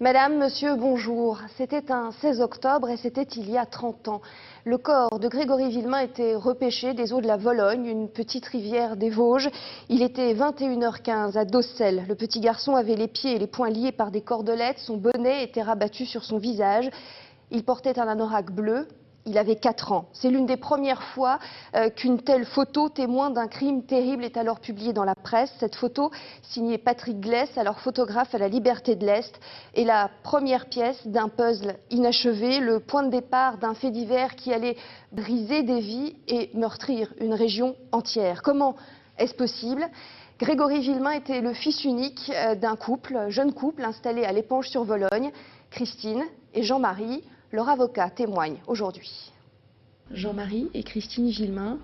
Madame, monsieur, bonjour. C'était un 16 octobre et c'était il y a 30 ans. Le corps de Grégory Villemain était repêché des eaux de la Vologne, une petite rivière des Vosges. Il était 21h15 à Dossel. Le petit garçon avait les pieds et les poings liés par des cordelettes. Son bonnet était rabattu sur son visage. Il portait un anorak bleu. Il avait 4 ans. C'est l'une des premières fois qu'une telle photo témoin d'un crime terrible est alors publiée dans la presse. Cette photo, signée Patrick Gless, alors photographe à la Liberté de l'Est, est la première pièce d'un puzzle inachevé, le point de départ d'un fait divers qui allait briser des vies et meurtrir une région entière. Comment est-ce possible ? Grégory Villemain était le fils unique d'un couple, jeune couple installé à l'Épanche-sur-Vologne, Christine et Jean-Marie. Leur avocat témoigne aujourd'hui. Jean-Marie et Christine Villemain,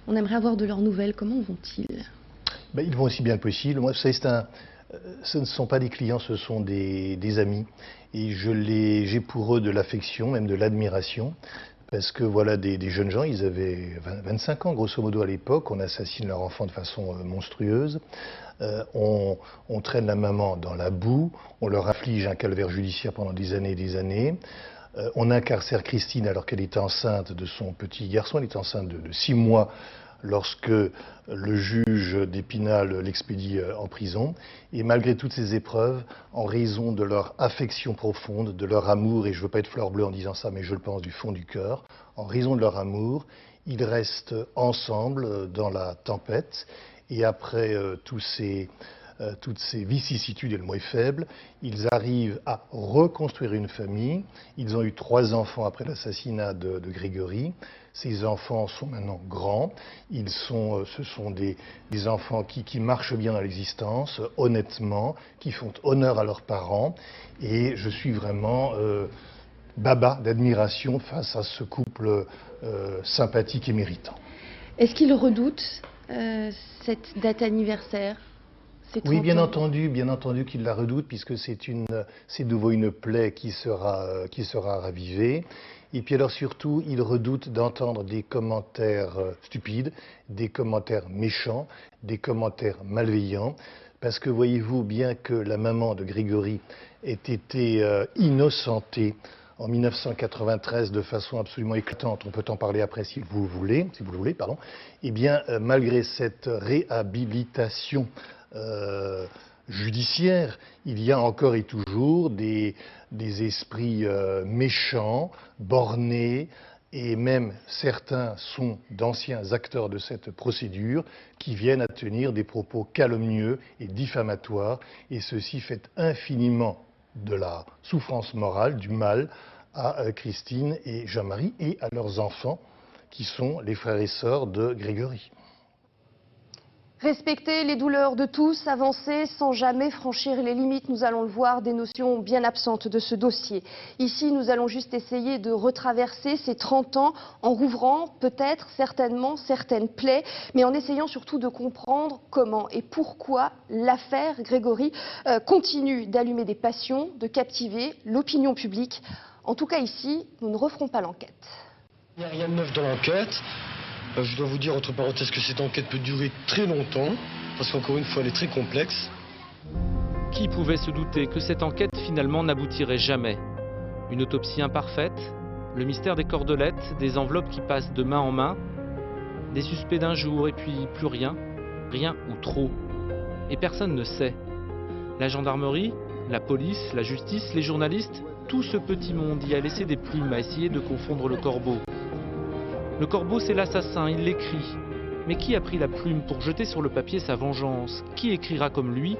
on aimerait avoir de leurs nouvelles. Comment vont-ils ? Ils vont aussi bien que possible. Moi, vous savez, ce ne sont pas des clients, ce sont des amis. Et j'ai pour eux de l'affection, même de l'admiration. Parce que voilà des jeunes gens, ils avaient 25 ans grosso modo à l'époque, on assassine leur enfant de façon monstrueuse, on traîne la maman dans la boue, on leur inflige un calvaire judiciaire pendant des années et des années, on incarcère Christine alors qu'elle est enceinte de son petit garçon, elle est enceinte de 6 mois lorsque le juge d'Épinal l'expédie en prison. Et malgré toutes ces épreuves, en raison de leur affection profonde, de leur amour, et je ne veux pas être fleur bleue en disant ça, mais je le pense du fond du cœur, en raison de leur amour, ils restent ensemble dans la tempête. Et après toutes ces vicissitudes, et le mot est faible, ils arrivent à reconstruire une famille. Ils ont eu 3 enfants après l'assassinat de Grégory. Ces enfants sont maintenant grands. Ce sont des enfants qui marchent bien dans l'existence, honnêtement, qui font honneur à leurs parents. Et je suis vraiment baba d'admiration face à ce couple sympathique et méritant. Est-ce qu'ils redoutent cette date anniversaire ? Oui, bien entendu qu'ils la redoutent, puisque c'est de nouveau une plaie qui sera ravivée. Et puis alors surtout, ils redoutent d'entendre des commentaires stupides, des commentaires méchants, des commentaires malveillants. Parce que voyez-vous, bien que la maman de Grégory ait été innocentée en 1993 de façon absolument éclatante, on peut en parler après si vous le voulez, eh bien malgré cette réhabilitation judiciaire, il y a encore et toujours des esprits méchants, bornés, et même certains sont d'anciens acteurs de cette procédure qui viennent à tenir des propos calomnieux et diffamatoires, et ceci fait infiniment de la souffrance morale, du mal à Christine et Jean-Marie et à leurs enfants qui sont les frères et sœurs de Grégory. Respecter les douleurs de tous, avancer sans jamais franchir les limites, nous allons le voir, des notions bien absentes de ce dossier. Ici, nous allons juste essayer de retraverser ces 30 ans en rouvrant peut-être, certainement, certaines plaies, mais en essayant surtout de comprendre comment et pourquoi l'affaire Grégory continue d'allumer des passions, de captiver l'opinion publique. En tout cas ici, nous ne referons pas l'enquête. Il n'y a rien de neuf dans l'enquête. Je dois vous dire, entre parenthèses, que cette enquête peut durer très longtemps, parce qu'encore une fois, elle est très complexe. Qui pouvait se douter que cette enquête finalement n'aboutirait jamais? Une autopsie imparfaite, le mystère des cordelettes, des enveloppes qui passent de main en main, des suspects d'un jour et puis plus rien, rien ou trop. Et personne ne sait. La gendarmerie, la police, la justice, les journalistes, tout ce petit monde y a laissé des plumes à essayer de confondre le corbeau. Le corbeau, c'est l'assassin, il l'écrit. Mais qui a pris la plume pour jeter sur le papier sa vengeance? Qui écrira comme lui?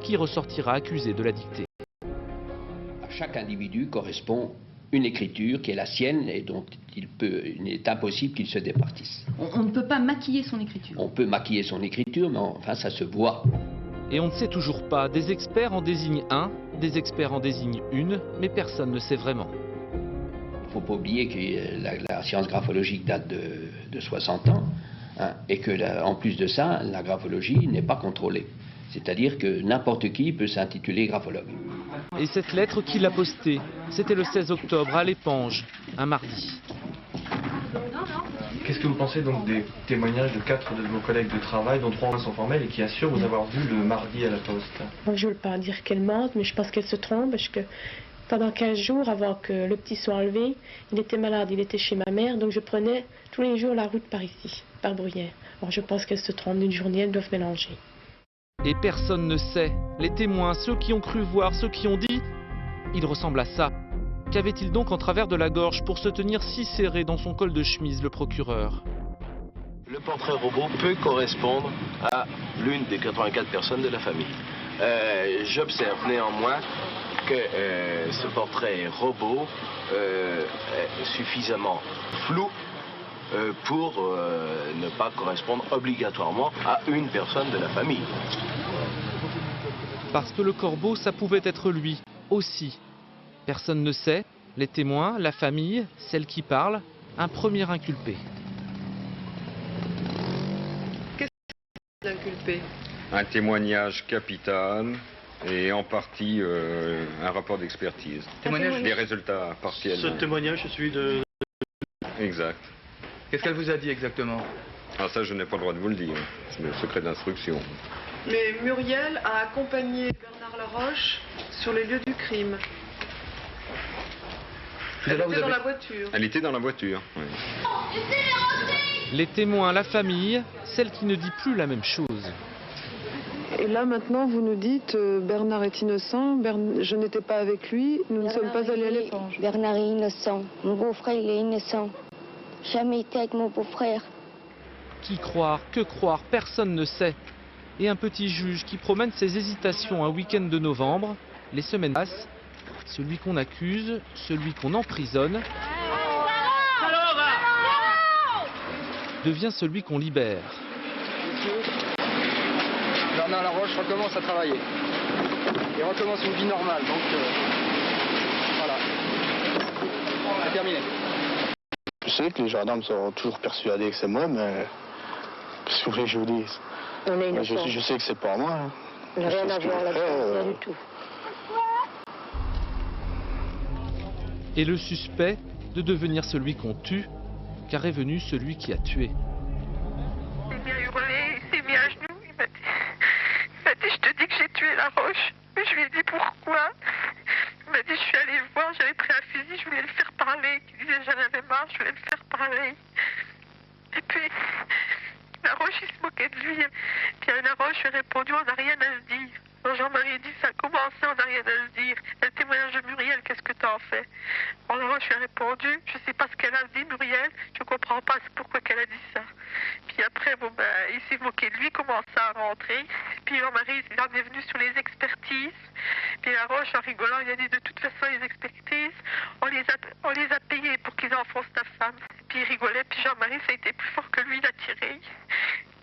Qui ressortira accusé de la dictée? À chaque individu correspond une écriture qui est la sienne et dont il est impossible qu'il se départisse. On ne peut pas maquiller son écriture. On peut maquiller son écriture, mais enfin ça se voit. Et on ne sait toujours pas. Des experts en désignent un, des experts en désignent une, mais personne ne sait vraiment. Il ne faut pas oublier que la science graphologique date de 60 ans, hein, et que en plus de ça, la graphologie n'est pas contrôlée. C'est-à-dire que n'importe qui peut s'intituler graphologue. Et cette lettre, qui l'a postée? C'était le 16 octobre à l'Épange, un mardi. Qu'est-ce que vous pensez donc des témoignages de 4 de vos collègues de travail, dont 3 sont formels et qui assurent vous avoir vu le mardi à la poste? Je ne veux pas dire qu'elle mente, mais je pense qu'elle se trompe parce que pendant 15 jours avant que le petit soit enlevé, il était malade, il était chez ma mère, donc je prenais tous les jours la route par ici, par Bruyères. Alors je pense qu'elle se trompe d'une journée, elles doivent mélanger. Et personne ne sait. Les témoins, ceux qui ont cru voir, ceux qui ont dit, il ressemble à ça. Qu'avait-il donc en travers de la gorge pour se tenir si serré dans son col de chemise, le procureur? Le portrait robot peut correspondre à l'une des 84 personnes de la famille. J'observe néanmoins que ce portrait robot est suffisamment flou pour ne pas correspondre obligatoirement à une personne de la famille. Parce que le corbeau, ça pouvait être lui, aussi. Personne ne sait, les témoins, la famille, celle qui parle, un premier inculpé. Qu'est-ce d'inculpé? Un témoignage capital et en partie un rapport d'expertise. Des résultats partiels. Ce témoignage est celui de... Exact. Qu'est-ce qu'elle vous a dit exactement? Ah, ça, je n'ai pas le droit de vous le dire. C'est le secret d'instruction. Mais Muriel a accompagné Bernard Laroche sur les lieux du crime. Elle était dans la voiture. Elle était dans la voiture, oui. Les témoins, la famille, celle qui ne dit plus la même chose. Et là maintenant vous nous dites Bernard est innocent, je n'étais pas avec lui, nous ne sommes pas allés à l'éponge. Bernard est innocent, mon beau-frère il est innocent. Jamais été avec mon beau-frère. Qui croire, que croire, personne ne sait. Et un petit juge qui promène ses hésitations un week-end de novembre, les semaines passent, celui qu'on accuse, celui qu'on emprisonne, devient celui qu'on libère. Bernard Laroche recommence à travailler. Il recommence une vie normale, donc voilà. C'est terminé. Je sais que les gendarmes sont toujours persuadés que c'est moi, mais qu'est-ce que vous voulez que je vous dise? On est innocent. Je sais que c'est pas moi. Hein. On n'a rien à voir là-dedans, rien du tout. Et le suspect de devenir celui qu'on tue, car est venu celui qui a tué. Il m'a hurlé, il s'est mis à genoux, il m'a dit je te dis que j'ai tué Laroche. Mais je lui ai dit pourquoi. Il m'a dit je suis allée le voir, j'avais pris un fusil, je voulais le faire parler. Il disait j'en avais marre, je voulais le faire parler. Et puis Laroche il se moquait de lui. Puis Laroche lui a répondu on n'a rien à se dire. Quand Jean-Marie dit ça a commencé, on n'a rien à se dire. Le témoignage de Muriel, qu'est-ce que t'en fais? Alors Laroche lui a répondu, je sais pas ce qu'elle a dit Muriel, je comprends pas pourquoi qu'elle a dit ça. Puis après, bon ben, il s'est moqué de lui, commençait à rentrer. Puis Jean-Marie, il en est venu sur les expertises. Puis Laroche, en rigolant, il a dit de toute façon, les expertises, on les a payées pour qu'ils enfoncent ta femme. Puis il rigolait, puis Jean-Marie, ça a été plus fort que lui, il a tiré.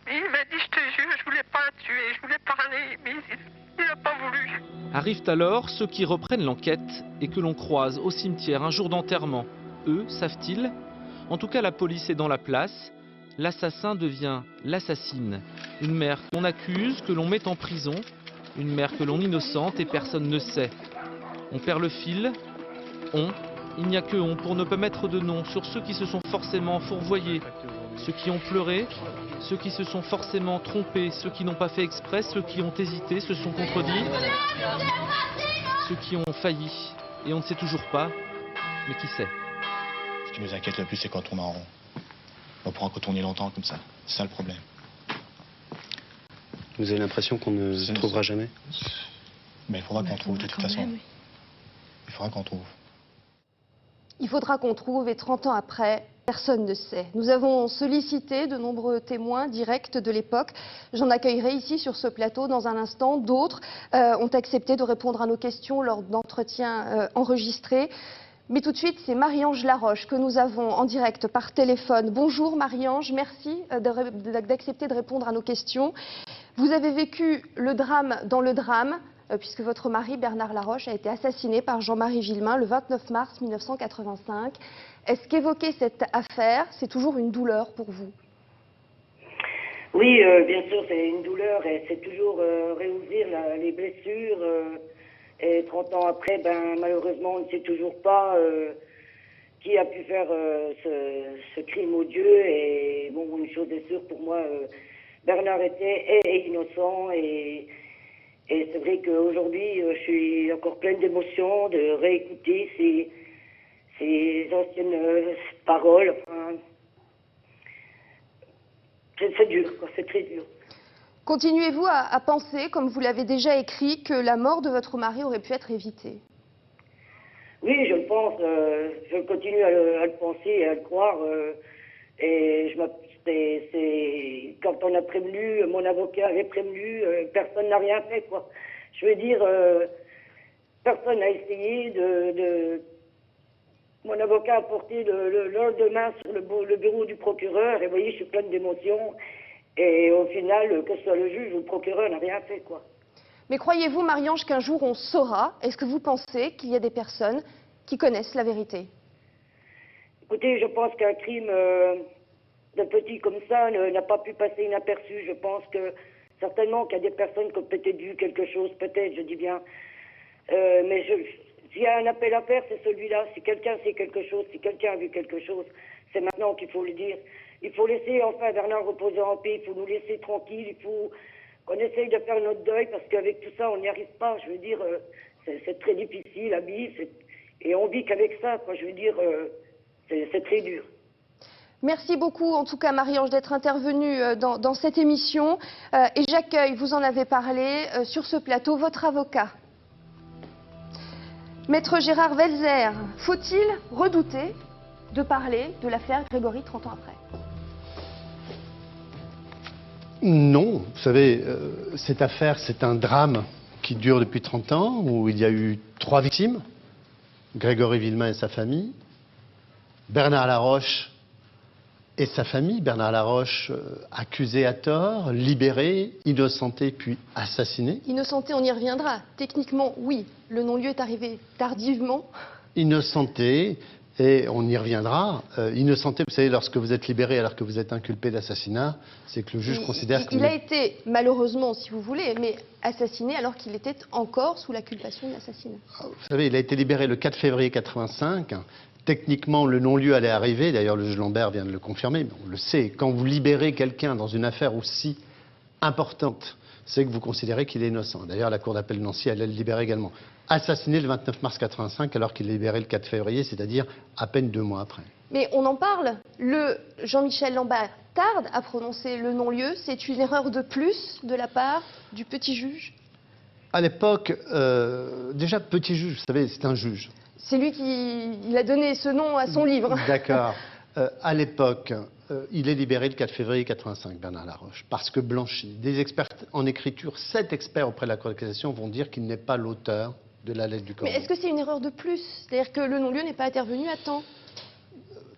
Et il m'a dit, je te jure, je voulais pas la tuer, je voulais parler, mais il n'a pas voulu. Arrivent alors ceux qui reprennent l'enquête et que l'on croise au cimetière un jour d'enterrement. Eux, savent-ils? En tout cas, la police est dans la place. L'assassin devient l'assassine. Une mère qu'on accuse, que l'on met en prison. Une mère que l'on innocente et personne ne sait. On perd le fil. Il n'y a que on pour ne pas mettre de nom sur ceux qui se sont forcément fourvoyés. Ceux qui ont pleuré, ceux qui se sont forcément trompés, ceux qui n'ont pas fait exprès, ceux qui ont hésité, se sont contredits, ceux qui ont failli. Et on ne sait toujours pas, mais qui sait? Ce qui nous inquiète le plus, c'est quand on tourne en rond. On pourra tourner longtemps comme ça. C'est ça le problème. Vous avez l'impression qu'on ne trouvera jamais? Mais il faudra qu'on trouve de toute façon. Il faudra qu'on trouve. Il faudra qu'on trouve, et 30 ans après, personne ne sait. Nous avons sollicité de nombreux témoins directs de l'époque. J'en accueillerai ici sur ce plateau dans un instant. D'autres ont accepté de répondre à nos questions lors d'entretiens enregistrés. Mais tout de suite, c'est Marie-Ange Laroche que nous avons en direct par téléphone. Bonjour Marie-Ange, merci d'accepter de répondre à nos questions. Vous avez vécu le drame dans le drame, puisque votre mari Bernard Laroche a été assassiné par Jean-Marie Villemain le 29 mars 1985. Est-ce qu'évoquer cette affaire, c'est toujours une douleur pour vous? Oui, bien sûr, c'est une douleur et c'est toujours réouvrir les blessures. Et 30 ans après, ben, malheureusement, on ne sait toujours pas qui a pu faire ce crime odieux. Et bon, une chose est sûre pour moi, Bernard est innocent et c'est vrai qu'aujourd'hui, je suis encore pleine d'émotions de réécouter ces anciennes paroles. Enfin, c'est dur, quoi, c'est très dur. Continuez-vous à penser, comme vous l'avez déjà écrit, que la mort de votre mari aurait pu être évitée? Oui, je le pense. Je continue à le penser et à le croire. Et quand on a prévenu, mon avocat avait prévenu, personne n'a rien fait, quoi. Je veux dire, personne n'a essayé de... Mon avocat a porté le lendemain sur le bureau du procureur, et vous voyez, je suis pleine d'émotions. Et au final, que ce soit le juge ou le procureur n'a rien fait, quoi. Mais croyez-vous, Marie-Ange, qu'un jour on saura? Est-ce que vous pensez qu'il y a des personnes qui connaissent la vérité? Écoutez, je pense qu'un crime de petit comme ça n'a pas pu passer inaperçu. Je pense que certainement qu'il y a des personnes qui ont peut-être vu quelque chose, peut-être, je dis bien. Mais s'il y a un appel à faire, c'est celui-là. Si quelqu'un sait quelque chose, si quelqu'un a vu quelque chose, c'est maintenant qu'il faut le dire. Il faut laisser enfin Bernard reposer en paix, il faut nous laisser tranquilles, il faut qu'on essaye de faire notre deuil, parce qu'avec tout ça, on n'y arrive pas. Je veux dire, c'est très difficile à vivre, et on vit qu'avec ça, quoi. Je veux dire, c'est très dur. Merci beaucoup, en tout cas, Marie-Ange, d'être intervenue dans cette émission. Et j'accueille, vous en avez parlé, sur ce plateau, votre avocat. Maître Gérard Welzer, faut-il redouter de parler de l'affaire Grégory 30 ans après? Non, vous savez, cette affaire, c'est un drame qui dure depuis 30 ans, où il y a eu 3 victimes, Grégory Villemain et sa famille, Bernard Laroche et sa famille, Bernard Laroche accusé à tort, libéré, innocenté puis assassiné. Innocenté, on y reviendra. Techniquement, oui, le non-lieu est arrivé tardivement. Innocenté, et on y reviendra. Innocenté, vous savez, lorsque vous êtes libéré alors que vous êtes inculpé d'assassinat, c'est que le juge considère que... Il a été, malheureusement, si vous voulez, mais assassiné alors qu'il était encore sous l'accusation de l'assassinat. Vous savez, il a été libéré le 4 février 85. Techniquement, le non-lieu allait arriver. D'ailleurs, le juge Lambert vient de le confirmer. Mais on le sait, quand vous libérez quelqu'un dans une affaire aussi importante, c'est que vous considérez qu'il est innocent. D'ailleurs, la Cour d'appel de Nancy allait le libérer également. Assassiné le 29 mars 85 alors qu'il est libéré le 4 février, c'est-à-dire à peine 2 mois après. Mais on en parle. Le Jean-Michel Lambert tarde à prononcer le non-lieu. C'est une erreur de plus de la part du petit juge? À l'époque, déjà, petit juge, vous savez, c'est un juge. C'est lui qui a donné ce nom à son livre. D'accord. À l'époque, il est libéré le 4 février 85, Bernard Laroche, parce que blanchi. Des experts en écriture, 7 experts auprès de la Cour de cassation vont dire qu'il n'est pas l'auteur de la lettre du corps. Mais est-ce que c'est une erreur de plus? C'est-à-dire que le non-lieu n'est pas intervenu à temps?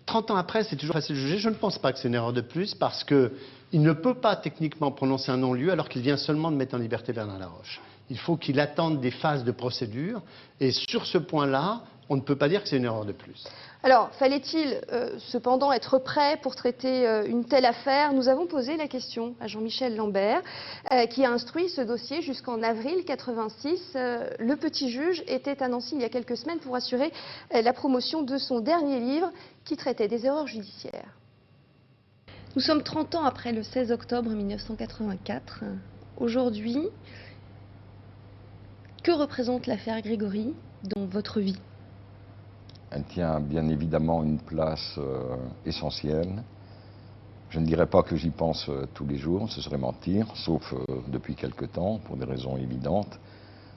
30 ans après, c'est toujours facile de juger. Je ne pense pas que c'est une erreur de plus, parce qu'il ne peut pas techniquement prononcer un non-lieu alors qu'il vient seulement de mettre en liberté Bernard Laroche. Il faut qu'il attende des phases de procédure, et sur ce point-là, on ne peut pas dire que c'est une erreur de plus. Alors, fallait-il cependant être prêt pour traiter une telle affaire? Nous avons posé la question à Jean-Michel Lambert, qui a instruit ce dossier jusqu'en avril 86. Le petit juge était à Nancy il y a quelques semaines pour assurer la promotion de son dernier livre qui traitait des erreurs judiciaires. Nous sommes 30 ans après le 16 octobre 1984. Aujourd'hui, que représente l'affaire Grégory dans votre vie? Elle tient bien évidemment une place essentielle. Je ne dirais pas que j'y pense tous les jours, ce serait mentir, sauf depuis quelque temps, pour des raisons évidentes.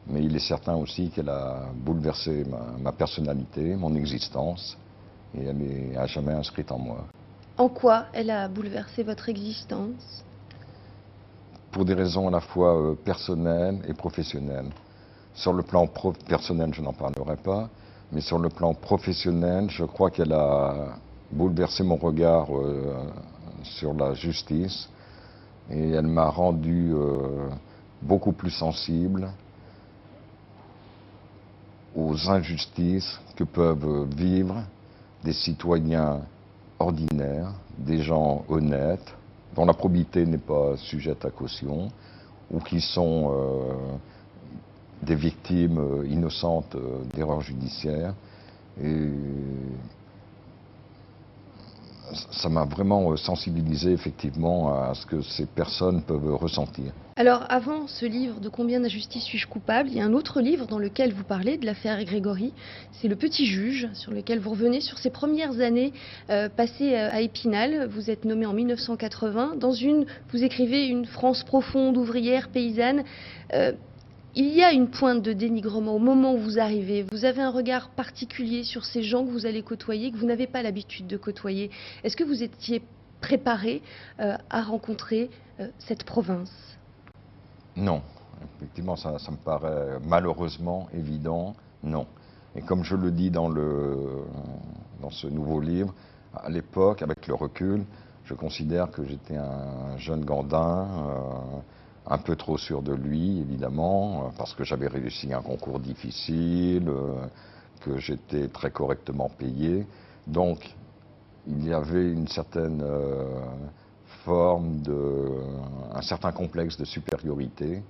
Mais il est certain aussi qu'elle a bouleversé ma personnalité, mon existence, et elle est à jamais inscrite en moi. En quoi elle a bouleversé votre existence? Pour des raisons à la fois personnelles et professionnelles. Sur le plan personnel, je n'en parlerai pas. Mais sur le plan professionnel, je crois qu'elle a bouleversé mon regard sur la justice et elle m'a rendu beaucoup plus sensible aux injustices que peuvent vivre des citoyens ordinaires, des gens honnêtes, dont la probité n'est pas sujette à caution, ou qui sont des victimes innocentes d'erreurs judiciaires. Et ça m'a vraiment sensibilisé effectivement à ce que ces personnes peuvent ressentir. Alors, avant ce livre de Combien d'injustices suis-je coupable, il y a un autre livre dans lequel vous parlez de l'affaire Grégory. C'est Le Petit Juge, sur lequel vous revenez sur ces premières années passées à Épinal. Vous êtes nommé en 1980. Vous écrivez une France profonde, ouvrière, paysanne. Il y a une pointe de dénigrement au moment où vous arrivez. Vous avez un regard particulier sur ces gens que vous allez côtoyer, que vous n'avez pas l'habitude de côtoyer. Est-ce que vous étiez préparé à rencontrer cette province ? Non. Effectivement, ça me paraît malheureusement évident, non. Et comme je le dis dans ce nouveau livre, à l'époque, avec le recul, je considère que j'étais un jeune gandin, un peu trop sûr de lui, évidemment, parce que j'avais réussi un concours difficile, que j'étais très correctement payé. Donc, il y avait une certaine un certain complexe de supériorité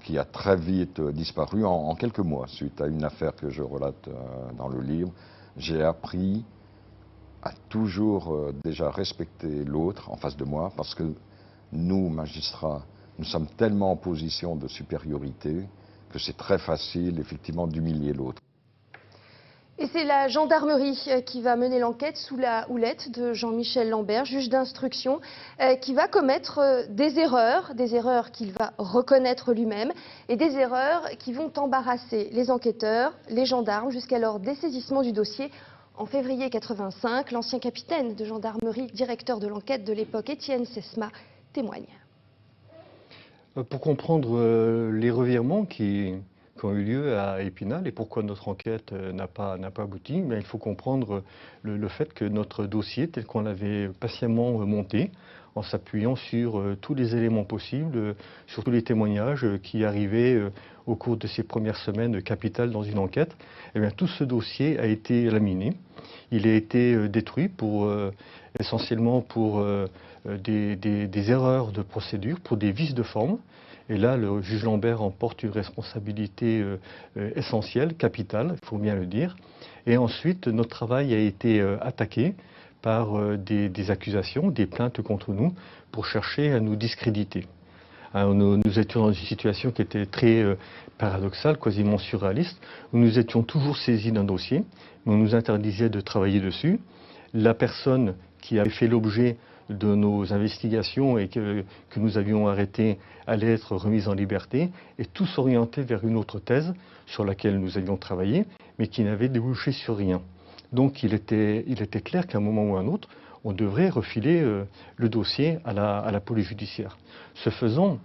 qui a très vite disparu en quelques mois, suite à une affaire que je relate dans le livre. J'ai appris à toujours déjà respecter l'autre en face de moi, parce que nous, magistrats, nous sommes tellement en position de supériorité que c'est très facile, effectivement, d'humilier l'autre. Et c'est la gendarmerie qui va mener l'enquête sous la houlette de Jean-Michel Lambert, juge d'instruction, qui va commettre des erreurs qu'il va reconnaître lui-même, et des erreurs qui vont embarrasser les enquêteurs, les gendarmes, jusqu'à leur dessaisissement du dossier. En février 85, l'ancien capitaine de gendarmerie, directeur de l'enquête de l'époque, Étienne Sesma, témoigne. Pour comprendre les revirements qui ont eu lieu à Épinal et pourquoi notre enquête n'a pas abouti, il faut comprendre le fait que notre dossier, tel qu'on l'avait patiemment monté, en s'appuyant sur tous les éléments possibles, sur tous les témoignages qui arrivaient au cours de ces premières semaines capitales dans une enquête, tout ce dossier a été laminé. Il a été détruit essentiellement pour des erreurs de procédure, pour des vices de forme. Et là, le juge Lambert en porte une responsabilité essentielle, capitale, il faut bien le dire. Et ensuite, notre travail a été attaqué par des accusations, des plaintes contre nous, pour chercher à nous discréditer. Alors, nous étions dans une situation qui était très paradoxale, quasiment surréaliste, où nous étions toujours saisis d'un dossier, mais on nous interdisait de travailler dessus. La personne qui avait fait l'objet de nos investigations et que nous avions arrêté allait être remise en liberté, et tout s'orientait vers une autre thèse sur laquelle nous avions travaillé, mais qui n'avait débouché sur rien. Donc il était clair qu'à un moment ou à un autre, on devrait refiler le dossier à la police judiciaire. Ce faisant,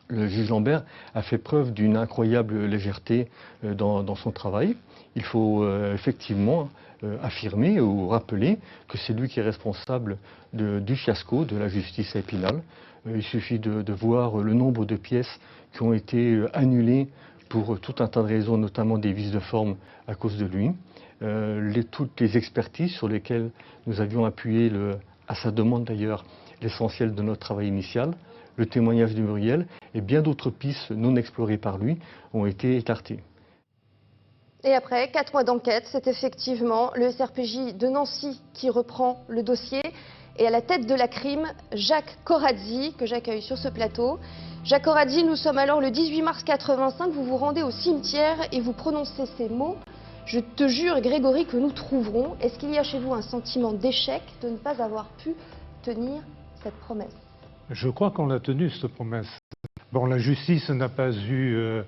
le juge Lambert a fait preuve d'une incroyable légèreté dans son travail. Il faut effectivement affirmer ou rappeler que c'est lui qui est responsable du fiasco de la justice à Épinal. Il suffit de voir le nombre de pièces qui ont été annulées pour tout un tas de raisons, notamment des vices de forme à cause de lui. Toutes les expertises sur lesquelles nous avions appuyé, à sa demande d'ailleurs, l'essentiel de notre travail initial, le témoignage de Muriel et bien d'autres pistes non explorées par lui ont été écartées. Et après 4 mois d'enquête, c'est effectivement le SRPJ de Nancy qui reprend le dossier. Et à la tête de la crime, Jacques Corazzi, que j'accueille sur ce plateau. Jacques Corazzi, nous sommes alors le 18 mars 85, vous vous rendez au cimetière et vous prononcez ces mots. Je te jure, Grégory, que nous trouverons. Est-ce qu'il y a chez vous un sentiment d'échec de ne pas avoir pu tenir cette promesse? Je crois qu'on a tenu cette promesse. Bon, la justice n'a pas eu,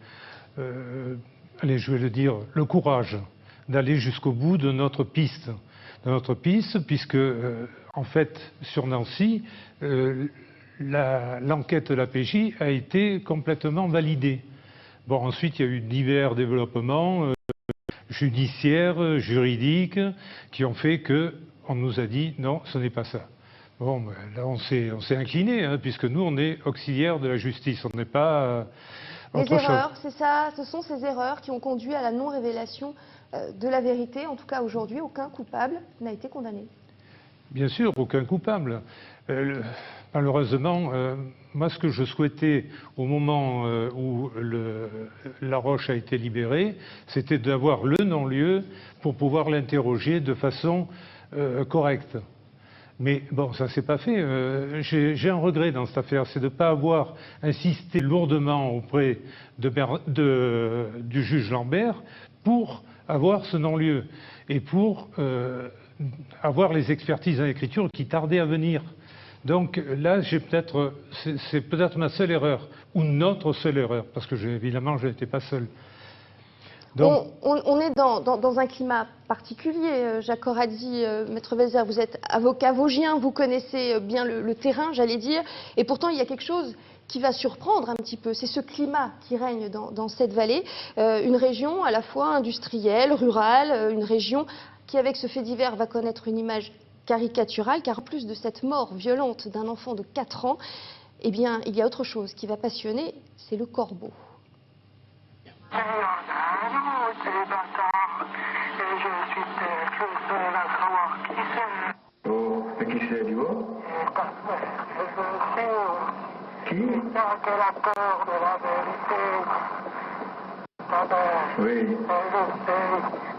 allez, je vais le dire, le courage d'aller jusqu'au bout de notre piste. Puisque, en fait, sur Nancy, l'enquête de la PJ a été complètement validée. Bon, ensuite, il y a eu divers développements judiciaires, juridiques, qui ont fait qu'on nous a dit non, ce n'est pas ça. Bon, ben, là, on s'est incliné, hein, puisque nous, on est auxiliaires de la justice, on n'est pas autre chose. Les erreurs, c'est ça, ce sont ces erreurs qui ont conduit à la non-révélation de la vérité. En tout cas, aujourd'hui, aucun coupable n'a été condamné. Bien sûr, aucun coupable. Malheureusement, moi, ce que je souhaitais au moment où Laroche a été libéré, c'était d'avoir le non-lieu pour pouvoir l'interroger de façon correcte. Mais bon, ça ne s'est pas fait. J'ai un regret dans cette affaire, c'est de ne pas avoir insisté lourdement auprès du juge Lambert pour avoir ce non-lieu et pour avoir les expertises en écriture qui tardaient à venir. Donc là, c'est peut-être ma seule erreur, ou notre seule erreur, parce que évidemment, je n'étais pas seul. Donc, on est dans un climat particulier. Jacques Corazzi, Maître Vézère, vous êtes avocat vosgien, vous connaissez bien le terrain, j'allais dire, et pourtant il y a quelque chose qui va surprendre un petit peu, c'est ce climat qui règne dans cette vallée, une région à la fois industrielle, rurale, une région qui avec ce fait divers va connaître une image caricaturale, car en plus de cette mort violente d'un enfant de 4 ans, eh bien il y a autre chose qui va passionner, c'est le corbeau. Oh, et qui c'est, dis-moi? Qui? C'est la peur de la vérité. Oui.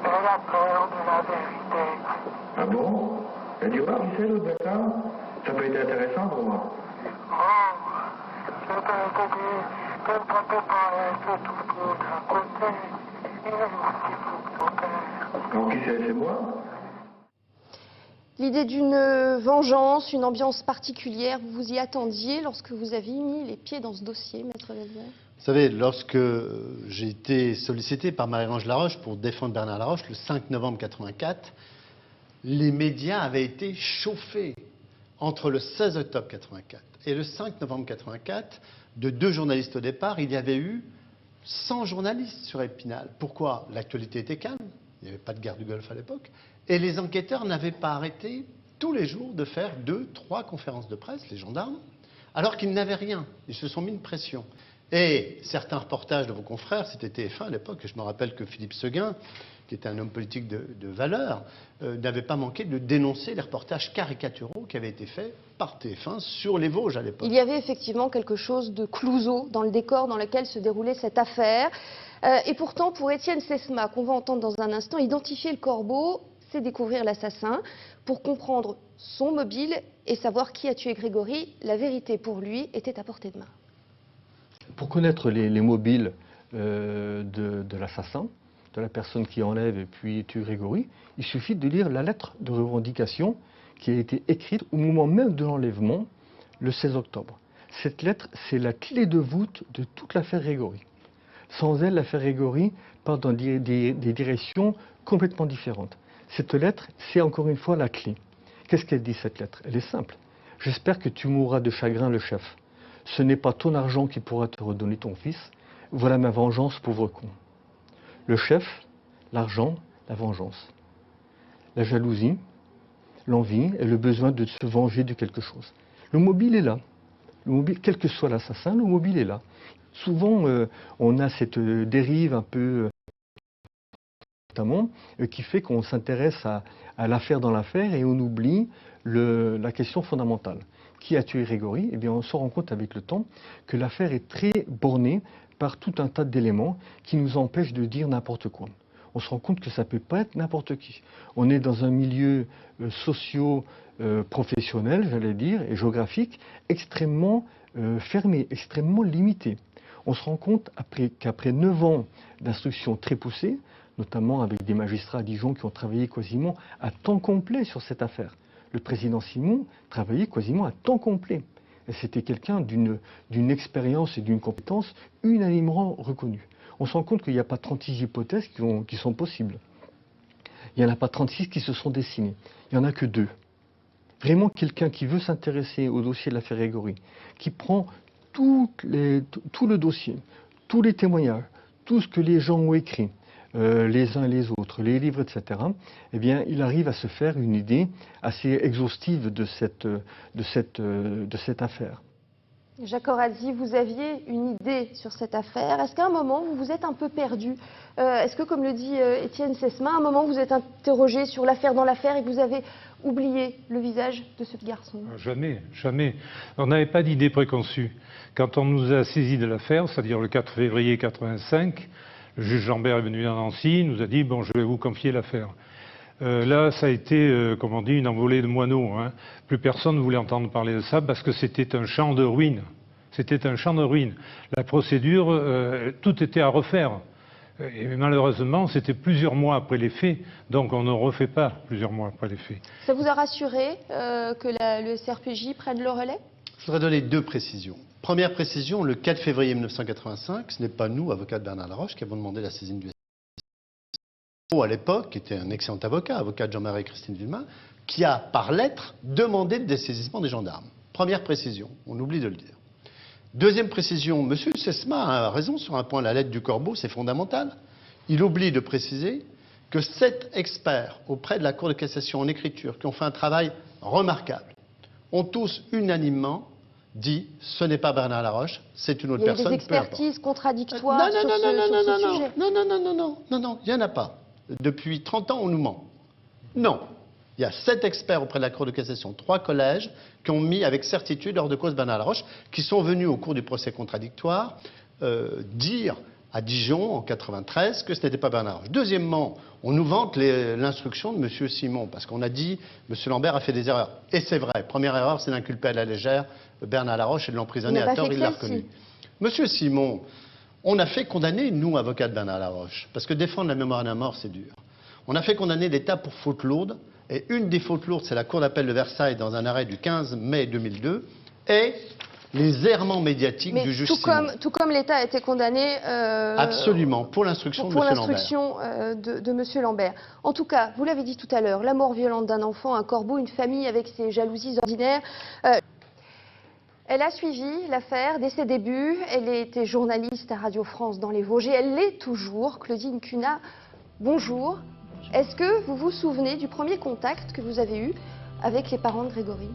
C'est la peur de la vérité. Ah bon? Et tu vois qui c'est l'autre bâtard? Ça peut être intéressant pour moi. Oh, je t'ai dit que ne peut pas être tout de l'autre côté. Il est aussi pour ton père. Alors qui c'est moi? L'idée d'une vengeance, une ambiance particulière, vous vous y attendiez lorsque vous aviez mis les pieds dans ce dossier, Maître Vézère? Vous savez, lorsque j'ai été sollicité par Marie-Ange Laroche pour défendre Bernard Laroche, le 5 novembre 1984, les médias avaient été chauffés entre le 16 octobre 1984 et le 5 novembre 1984. De 2 journalistes au départ, il y avait eu 100 journalistes sur Épinal. Pourquoi? L'actualité était calme, il n'y avait pas de guerre du Golfe à l'époque, et les enquêteurs n'avaient pas arrêté tous les jours de faire 2, 3 conférences de presse, les gendarmes, alors qu'ils n'avaient rien. Ils se sont mis une pression. Et certains reportages de vos confrères, c'était TF1 à l'époque, et je me rappelle que Philippe Seguin, qui était un homme politique de valeur, n'avait pas manqué de dénoncer les reportages caricaturaux qui avaient été faits par TF1 sur les Vosges à l'époque. Il y avait effectivement quelque chose de Clouseau dans le décor dans lequel se déroulait cette affaire. Et pourtant, pour Étienne Sesma, qu'on va entendre dans un instant, identifier le corbeau, c'est découvrir l'assassin. Pour comprendre son mobile et savoir qui a tué Grégory, la vérité pour lui était à portée de main. Pour connaître les mobiles de l'assassin, de la personne qui enlève et puis tue Grégory, il suffit de lire la lettre de revendication qui a été écrite au moment même de l'enlèvement, le 16 octobre. Cette lettre, c'est la clé de voûte de toute l'affaire Grégory. Sans elle, l'affaire Grégory part dans des directions complètement différentes. Cette lettre, c'est encore une fois la clé. Qu'est-ce qu'elle dit, cette lettre? Elle est simple. J'espère que tu mourras de chagrin, le chef. Ce n'est pas ton argent qui pourra te redonner ton fils. Voilà ma vengeance, pauvre con. Le chef, l'argent, la vengeance. La jalousie, l'envie et le besoin de se venger de quelque chose. Le mobile est là. Le mobile, quel que soit l'assassin, le mobile est là. Souvent, on a cette dérive un peu notamment qui fait qu'on s'intéresse à l'affaire dans l'affaire et on oublie la question fondamentale. Qui a tué Grégory? Eh bien, on se rend compte avec le temps que l'affaire est très bornée par tout un tas d'éléments qui nous empêchent de dire n'importe quoi. On se rend compte que ça ne peut pas être n'importe qui. On est dans un milieu socio-professionnel, j'allais dire, et géographique, extrêmement fermé, extrêmement limité. On se rend compte qu'après 9 ans d'instruction très poussée, notamment avec des magistrats à Dijon qui ont travaillé quasiment à temps complet sur cette affaire. Le président Simon travaillait quasiment à temps complet. Et c'était quelqu'un d'une expérience et d'une compétence unanimement reconnue. On se rend compte qu'il n'y a pas 36 hypothèses qui sont possibles. Il n'y en a pas 36 qui se sont dessinées. Il n'y en a que 2. Vraiment quelqu'un qui veut s'intéresser au dossier de l'affaire Grégory, qui prend tout le dossier, tous les témoignages, tout ce que les gens ont écrit, les uns et les autres, les livres, etc., eh bien, il arrive à se faire une idée assez exhaustive de cette affaire. Jacques Corazzi, vous aviez une idée sur cette affaire. Est-ce qu'à un moment, vous vous êtes un peu perdu? Est-ce que, comme le dit Étienne Sesma, à un moment, vous êtes interrogé sur l'affaire dans l'affaire et que vous avez oublié le visage de ce garçon? Jamais, jamais. On n'avait pas d'idée préconçue. Quand on nous a saisis de l'affaire, c'est-à-dire le 4 février 1985, le juge Lambert est venu à Nancy, il nous a dit « bon, je vais vous confier l'affaire ». Là, ça a été, comme on dit, une envolée de moineaux. Hein. Plus personne ne voulait entendre parler de ça parce que c'était un champ de ruines. C'était un champ de ruines. La procédure, tout était à refaire. Et malheureusement, c'était plusieurs mois après les faits, donc on ne refait pas plusieurs mois après les faits. Ça vous a rassuré que le SRPJ prenne le relais? Je voudrais donner 2 précisions. Première précision, le 4 février 1985, ce n'est pas nous, avocats de Bernard Laroche, qui avons demandé la saisine du SRPJ. À l'époque, qui était un excellent avocat de Jean-Marie et Christine Villemain, qui a, par lettre, demandé le dessaisissement des gendarmes. Première précision, on oublie de le dire. Deuxième précision, M. Sesma a raison sur un point, la lettre du Corbeau, c'est fondamental. Il oublie de préciser que 7 experts auprès de la Cour de cassation en écriture, qui ont fait un travail remarquable, ont tous unanimement dit ce n'est pas Bernard Laroche, c'est une autre personne. Il y a des expertises contradictoires sur ce sujet. Non, il n'y en a pas. Depuis 30 ans, on nous ment. Non. Il y a 7 experts auprès de la Cour de cassation, 3 collèges qui ont mis avec certitude hors de cause Bernard Laroche, qui sont venus au cours du procès contradictoire dire à Dijon en 93 que ce n'était pas Bernard Laroche. Deuxièmement, on nous vante l'instruction de M. Simon, parce qu'on a dit M. Lambert a fait des erreurs. Et c'est vrai. Première erreur, c'est d'inculper à la légère Bernard Laroche et de l'emprisonner à tort, il l'a reconnu. M. Simon, on a fait condamner, nous, avocats de Bernard Laroche, parce que défendre la mémoire d'un mort, c'est dur. On a fait condamner l'État pour faute lourde. Et une des fautes lourdes, c'est la Cour d'appel de Versailles, dans un arrêt du 15 mai 2002, et les errements médiatiques du juge Simon. Tout comme l'État a été condamné... absolument, pour l'instruction de M. Lambert. Pour l'instruction de M. Lambert. En tout cas, vous l'avez dit tout à l'heure, la mort violente d'un enfant, un corbeau, une famille avec ses jalousies ordinaires... Elle a suivi l'affaire dès ses débuts. Elle était journaliste à Radio France dans les Vosges et elle l'est toujours. Claudine Cunat, bonjour. Est-ce que vous vous souvenez du premier contact que vous avez eu avec les parents de Grégory?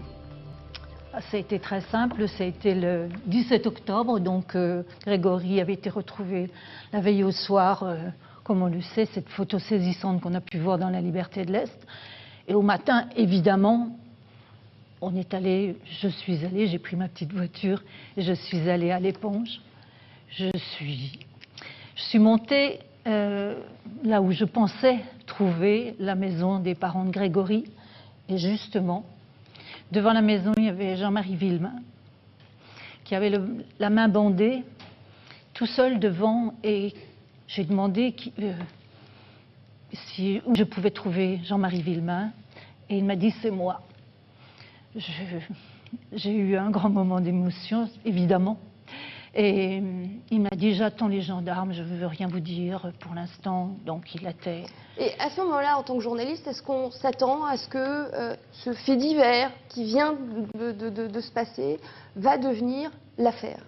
Ça a été très simple, ça a été le 17 octobre, donc Grégory avait été retrouvé la veille au soir, comme on le sait, cette photo saisissante qu'on a pu voir dans La Liberté de l'Est. Et au matin, évidemment, je suis allée, j'ai pris ma petite voiture et je suis allée à l'Éponge. Je suis montée là où je pensais trouver la maison des parents de Grégory. Et justement, devant la maison, il y avait Jean-Marie Villemain, qui avait la main bandée, tout seul devant. Et j'ai demandé où je pouvais trouver Jean-Marie Villemain. Et il m'a dit, c'est moi. J'ai eu un grand moment d'émotion, évidemment. Et il m'a dit, j'attends les gendarmes, je ne veux rien vous dire pour l'instant. Donc il était... Et à ce moment-là, en tant que journaliste, est-ce qu'on s'attend à ce que ce fait divers qui vient de se passer va devenir l'affaire?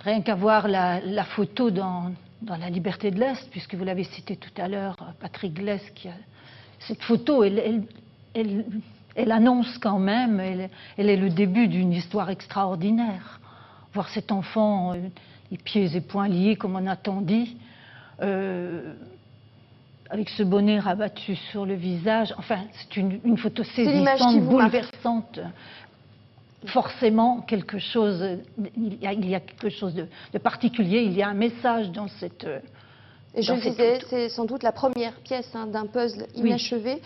Rien qu'à voir la photo dans La Liberté de l'Est, puisque vous l'avez cité tout à l'heure, Patrick Glès, cette photo, elle annonce quand même, elle est le début d'une histoire extraordinaire. Voir cet enfant, les pieds et poings liés, comme on a tant dit, avec ce bonnet rabattu sur le visage. Enfin, c'est une photo saisissante, bouleversante. Forcément, quelque chose, il y a quelque chose de particulier, il y a un message dans cette... Et je le disais, c'est sans doute la première pièce d'un puzzle inachevé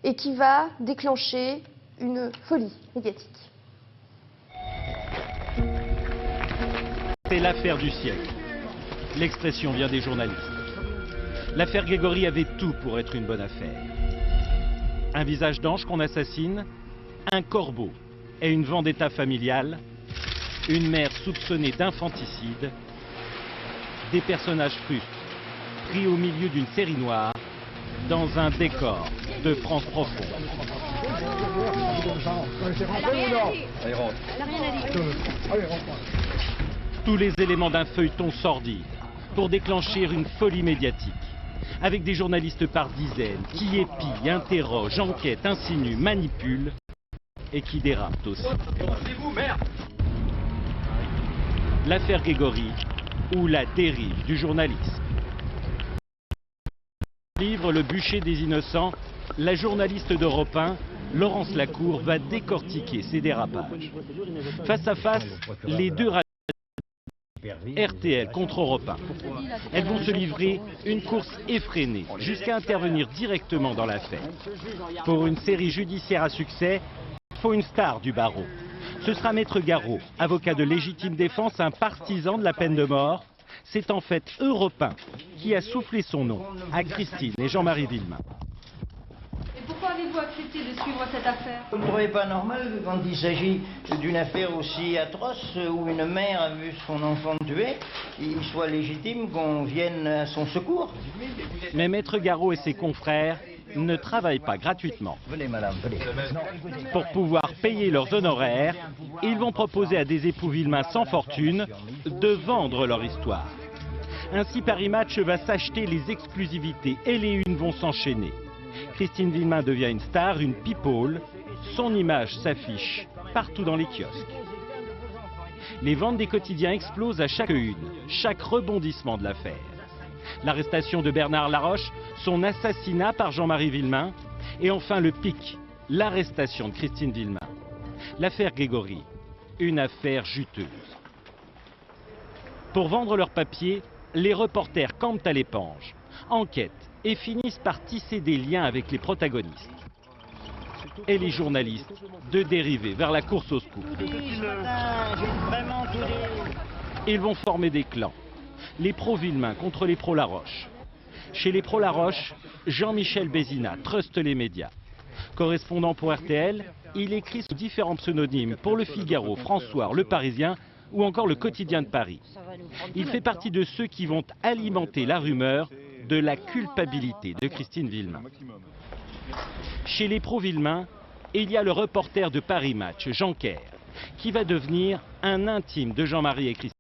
et qui va déclencher une folie médiatique. C'est l'affaire du siècle. L'expression vient des journalistes. L'affaire Grégory avait tout pour être une bonne affaire. Un visage d'ange qu'on assassine, un corbeau et une vendetta familiale, une mère soupçonnée d'infanticide, des personnages frustres pris au milieu d'une série noire dans un décor de France profonde. Tous les éléments d'un feuilleton sordide pour déclencher une folie médiatique, avec des journalistes par dizaines qui épient, interrogent, enquêtent, insinuent, manipulent et qui dérapent aussi. L'affaire Grégory ou la dérive du journalisme. Livre Le bûcher des innocents, la journaliste d'Europe 1, Laurence Lacour, va décortiquer ces dérapages. Face à face, les deux RTL contre Europe 1. Elles vont se livrer une course effrénée jusqu'à intervenir directement dans l'affaire. Pour une série judiciaire à succès, il faut une star du barreau. Ce sera Maître Garot, avocat de légitime défense, un partisan de la peine de mort. C'est en fait Europe 1 qui a soufflé son nom à Christine et Jean-Marie Villemain. Pourquoi avez-vous accepté de suivre cette affaire? Vous ne trouvez pas normal que quand il s'agit d'une affaire aussi atroce où une mère a vu son enfant tué, il soit légitime qu'on vienne à son secours? Mais Maître Garot et ses confrères ne travaillent pas gratuitement. Venez madame, venez. Pour pouvoir payer leurs honoraires, ils vont proposer à des époux Villemain sans fortune de vendre leur histoire. Ainsi Paris Match va s'acheter les exclusivités et les unes vont s'enchaîner. Christine Villemain devient une star, une people. Son image s'affiche partout dans les kiosques. Les ventes des quotidiens explosent à chaque une, chaque rebondissement de l'affaire. L'arrestation de Bernard Laroche, son assassinat par Jean-Marie Villemain, et enfin le pic, l'arrestation de Christine Villemain. L'affaire Grégory, une affaire juteuse. Pour vendre leurs papiers, les reporters campent à l'éponge, enquêtent et finissent par tisser des liens avec les protagonistes. Et les journalistes de dériver vers la course au scoop. Ils vont former des clans. Les pro-Villemain contre les pro-Laroche. Chez les pro-Laroche, Jean-Michel Bézina truste les médias. Correspondant pour RTL, il écrit sous différents pseudonymes pour Le Figaro, François, Le Parisien ou encore Le Quotidien de Paris. Il fait partie de ceux qui vont alimenter la rumeur de la culpabilité de Christine Villemain. Chez les pro-Villemain, il y a le reporter de Paris Match, Jean Kerr, qui va devenir un intime de Jean-Marie et Christine.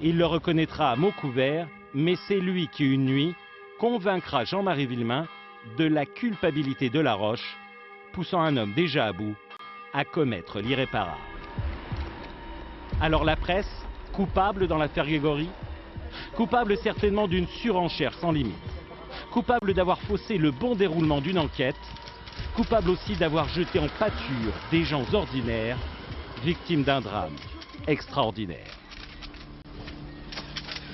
Il le reconnaîtra à mots couverts, mais c'est lui qui, une nuit, convaincra Jean-Marie Villemain de la culpabilité de Laroche, poussant un homme déjà à bout à commettre l'irréparable. Alors la presse, coupable dans l'affaire Grégory? Coupable certainement d'une surenchère sans limite. Coupable d'avoir faussé le bon déroulement d'une enquête. Coupable aussi d'avoir jeté en pâture des gens ordinaires, victimes d'un drame extraordinaire.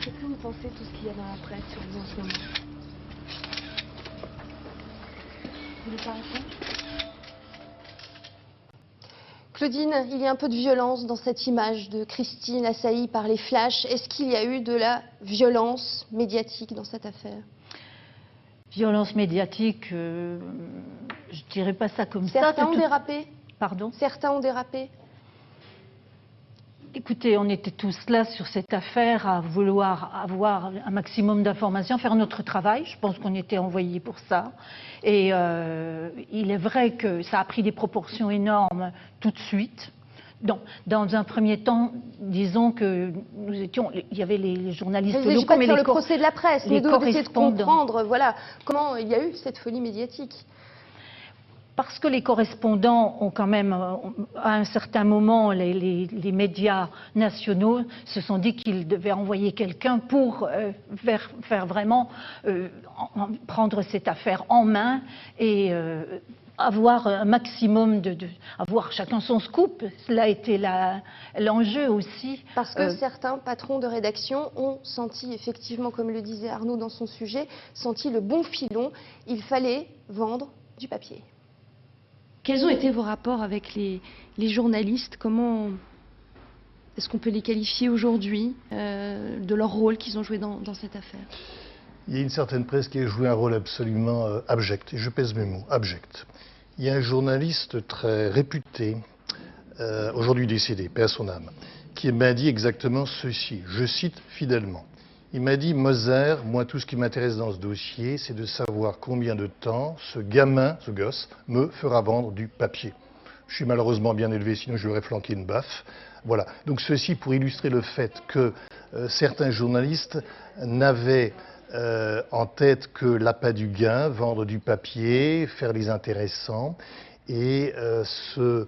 Qu'est-ce que vous pensez de tout ce qu'il y a dans la presse sur vous en ce moment? Vous voulez pas répondre? Claudine, il y a un peu de violence dans cette image de Christine assaillie par les flashs. Est-ce qu'il y a eu de la violence médiatique dans cette affaire? Violence médiatique, je dirais pas ça comme ça. Certains ont dérapé? Pardon? Certains ont dérapé? Écoutez, on était tous là sur cette affaire à vouloir avoir un maximum d'informations, faire notre travail. Je pense qu'on était envoyés pour ça. Et il est vrai que ça a pris des proportions énormes tout de suite. Dans un premier temps, disons que nous étions, il y avait les journalistes locaux, mais mais pas de faire le procès de la presse, mais d'essayer de comprendre, voilà, comment il y a eu cette folie médiatique. Parce que les correspondants ont quand même, à un certain moment, les médias nationaux se sont dit qu'ils devaient envoyer quelqu'un pour faire vraiment prendre cette affaire en main et avoir un maximum avoir chacun son scoop. Cela a été l'enjeu aussi. Parce que certains patrons de rédaction ont senti, effectivement, comme le disait Arnaud dans son sujet, senti le bon filon. Il fallait vendre du papier. Quels ont été vos rapports avec les journalistes? Comment est-ce qu'on peut les qualifier aujourd'hui de leur rôle qu'ils ont joué dans cette affaire? Il y a une certaine presse qui a joué un rôle absolument abject, et je pèse mes mots, abject. Il y a un journaliste très réputé, aujourd'hui décédé, paix à son âme, qui m'a dit exactement ceci, je cite fidèlement. Il m'a dit, Moser, moi tout ce qui m'intéresse dans ce dossier, c'est de savoir combien de temps ce gamin, ce gosse, me fera vendre du papier. Je suis malheureusement bien élevé, sinon je lui aurais flanqué une baffe. Voilà, donc ceci pour illustrer le fait que certains journalistes n'avaient en tête que l'appât du gain, vendre du papier, faire les intéressants. Et ce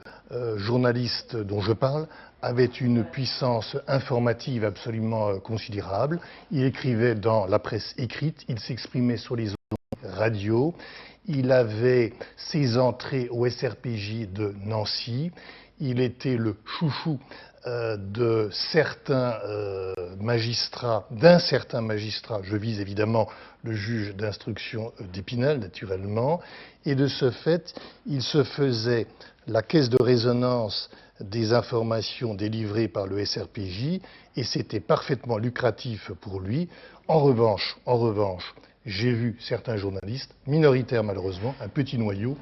journaliste dont je parle avait une puissance informative absolument considérable. Il écrivait dans la presse écrite, il s'exprimait sur les ondes radio, Il avait ses entrées au SRPJ de Nancy. Il était le chouchou de certains magistrats, d'un certain magistrat, je vise évidemment le juge d'instruction d'Épinal, naturellement, et de ce fait, il se faisait la caisse de résonance des informations délivrées par le SRPJ, et c'était parfaitement lucratif pour lui. En revanche, j'ai vu certains journalistes, minoritaires malheureusement, un petit noyau,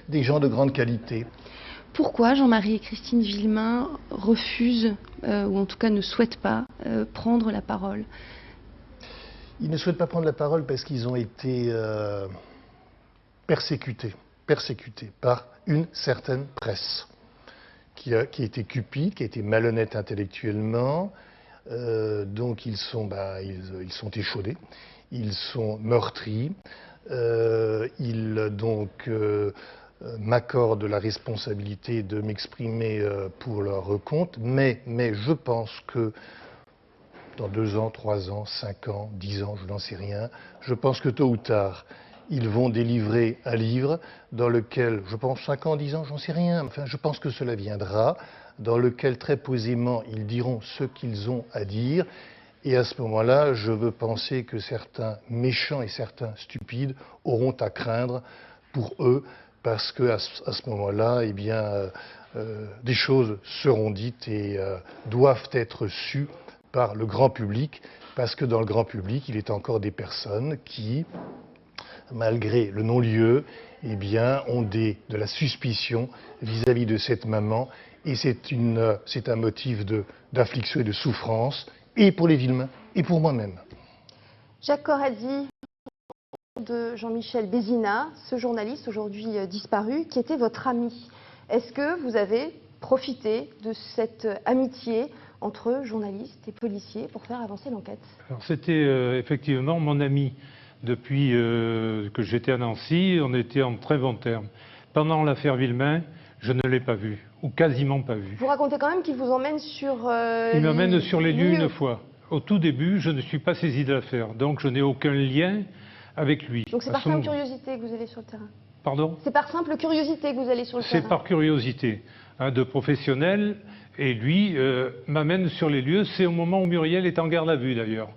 des gens de grande qualité. Pourquoi Jean-Marie et Christine Villemain refusent, ou en tout cas ne souhaitent pas, prendre la parole? Ils ne souhaitent pas prendre la parole parce qu'ils ont été persécutés par une certaine presse qui a été cupide, qui a été malhonnête intellectuellement. Donc ils sont échaudés, ils sont meurtris, ils donc m'accordent la responsabilité de m'exprimer pour leur compte, mais je pense que dans 2 ans, 3 ans, 5 ans, 10 ans, je n'en sais rien, je pense que tôt ou tard, ils vont délivrer un livre dans lequel, je pense 5 ans, 10 ans, j'en sais rien, enfin je pense que cela viendra, dans lequel très posément ils diront ce qu'ils ont à dire, et à ce moment-là, je veux penser que certains méchants et certains stupides auront à craindre pour eux, parce qu'à ce moment-là, eh bien, des choses seront dites et doivent être sues par le grand public, parce que dans le grand public, il est encore des personnes qui, malgré le non-lieu, eh bien, ont de la suspicion vis-à-vis de cette maman, et c'est un motif d'affliction et de souffrance, et pour les Villemain, et pour moi-même. Jacques Corradi, de Jean-Michel Bézina, ce journaliste aujourd'hui disparu, qui était votre ami. Est-ce que vous avez profité de cette amitié entre journalistes et policiers pour faire avancer l'enquête? C'était effectivement mon ami. Depuis que j'étais à Nancy, on était en très bons termes. Pendant l'affaire Villemain, je ne l'ai pas vu, ou quasiment pas vu. Vous racontez quand même qu'il vous emmène sur Il m'emmène sur les lieux une fois. Au tout début, je ne suis pas saisi de l'affaire, donc je n'ai aucun lien avec lui. Donc c'est par simple curiosité que vous allez sur le terrain? Pardon? C'est par simple curiosité que vous allez sur le terrain? C'est par curiosité, de professionnel, et lui m'amène sur les lieux. C'est au moment où Muriel est en garde à vue d'ailleurs.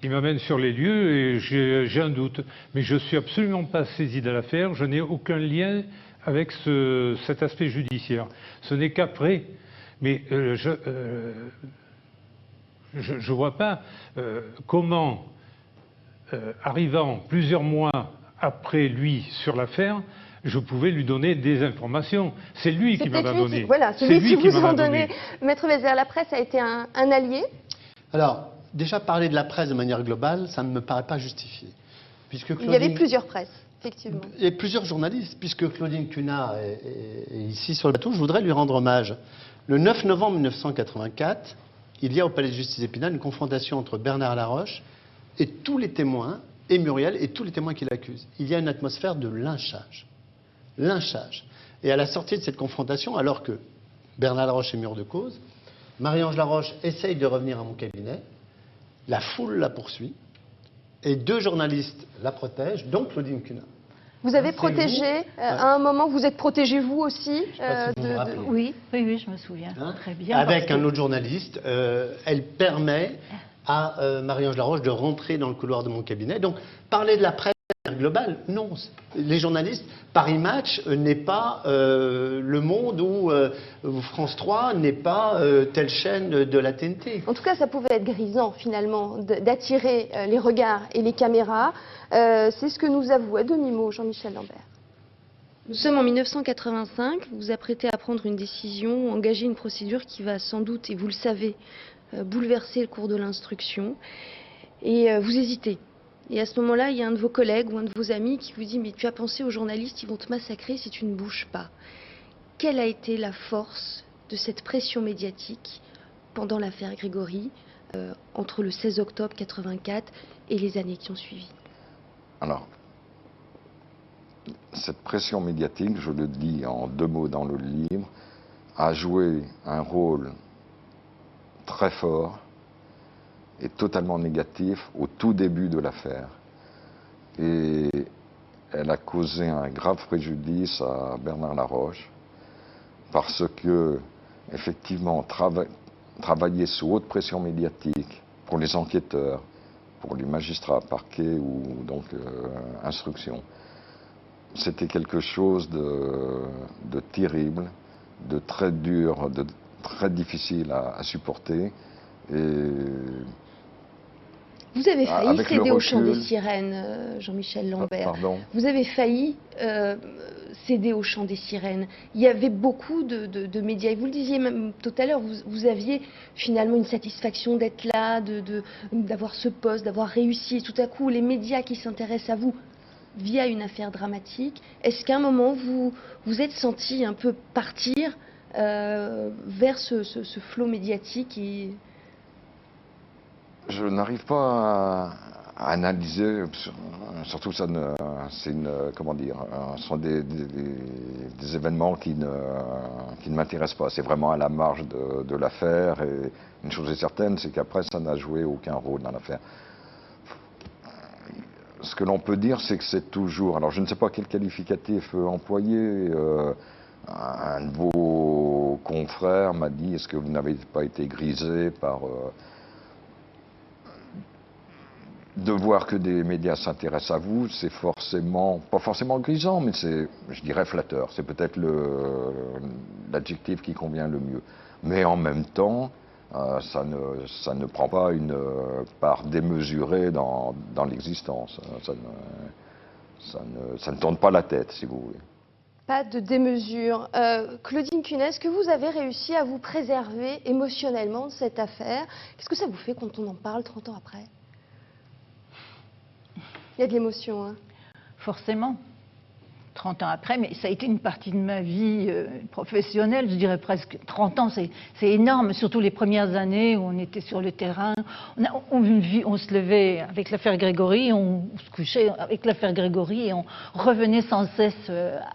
Il m'amène sur les lieux et j'ai un doute. Mais je ne suis absolument pas saisi de l'affaire, je n'ai aucun lien avec cet aspect judiciaire. Ce n'est qu'après. Mais je ne vois pas comment, arrivant plusieurs mois après lui sur l'affaire, je pouvais lui donner des informations. C'est lui qui m'a donné. Voilà, c'est lui qui vous en donné. Maître Vézère, la presse a été un allié? Alors, déjà parler de la presse de manière globale, ça ne me paraît pas justifié. Puisque Il y avait plusieurs presses, effectivement. Et plusieurs journalistes, puisque Claudine Cunard est ici sur le plateau, je voudrais lui rendre hommage. Le 9 novembre 1984, il y a au Palais de Justice d'Épinal une confrontation entre Bernard Laroche et tous les témoins, et Muriel, et tous les témoins qui l'accusent. Il y a une atmosphère de lynchage. Lynchage. Et à la sortie de cette confrontation, alors que Bernard Laroche est mûr de cause, Marie-Ange Laroche essaye de revenir à mon cabinet, la foule la poursuit, et 2 journalistes la protègent, dont Claudine Cunard. Vous avez protégé, à un moment, vous êtes protégé vous aussi Oui, je me souviens très bien. Avec un autre journaliste, elle permet à Marie-Ange Laroche de rentrer dans le couloir de mon cabinet. Donc, parler de la presse globale, non. Les journalistes, Paris Match n'est pas Le Monde ou France 3 n'est pas telle chaîne de la TNT. En tout cas, ça pouvait être grisant, finalement, d'attirer les regards et les caméras. C'est ce que nous avoue à demi-mot Jean-Michel Lambert. Nous sommes en 1985, vous vous apprêtez à prendre une décision, engager une procédure qui va sans doute, et vous le savez, bouleverser le cours de l'instruction. Et vous hésitez. Et à ce moment-là, il y a un de vos collègues ou un de vos amis qui vous dit « Mais tu as pensé aux journalistes, ils vont te massacrer si tu ne bouges pas ». Quelle a été la force de cette pression médiatique pendant l'affaire Grégory, entre le 16 octobre 1984 et les années qui ont suivi? Alors, cette pression médiatique, je le dis en 2 mots dans le livre, a joué un rôle très fort et totalement négatif au tout début de l'affaire. Et elle a causé un grave préjudice à Bernard Laroche, parce que, effectivement, travailler sous haute pression médiatique pour les enquêteurs, pour les magistrats, parquet ou donc instruction, c'était quelque chose de terrible, de très dur, de très difficile à supporter. Et vous avez failli céder au chant des recul, sirènes, Jean-Michel Lambert. Pardon. Vous avez failli céder au chant des sirènes. Il y avait beaucoup de médias. Et vous le disiez même tout à l'heure, vous aviez finalement une satisfaction d'être là, d'avoir ce poste, d'avoir réussi. Et tout à coup, les médias qui s'intéressent à vous via une affaire dramatique, est-ce qu'à un moment, vous êtes senti un peu partir vers ce flot médiatique Je n'arrive pas à analyser, surtout ça c'est comment dire, ce sont des événements qui ne m'intéressent pas. C'est vraiment à la marge de l'affaire, et une chose est certaine, c'est qu'après ça n'a joué aucun rôle dans l'affaire. Ce que l'on peut dire, c'est que c'est toujours, alors je ne sais pas quel qualificatif employer, un de vos confrères m'a dit, est-ce que vous n'avez pas été grisé par de voir que des médias s'intéressent à vous, c'est forcément, pas forcément grisant, mais c'est, je dirais, flatteur. C'est peut-être l'adjectif qui convient le mieux. Mais en même temps, ça ne prend pas une part démesurée dans l'existence. Ça ne tourne pas la tête, si vous voulez. Pas de démesure. Claudine Cunet, est-ce que vous avez réussi à vous préserver émotionnellement de cette affaire? Qu'est-ce que ça vous fait quand on en parle 30 ans après? Il y a de l'émotion, hein? Forcément. 30 ans après, mais ça a été une partie de ma vie professionnelle, je dirais presque 30 ans, c'est énorme, surtout les premières années où on était sur le terrain, on se levait avec l'affaire Grégory, on se couchait avec l'affaire Grégory et on revenait sans cesse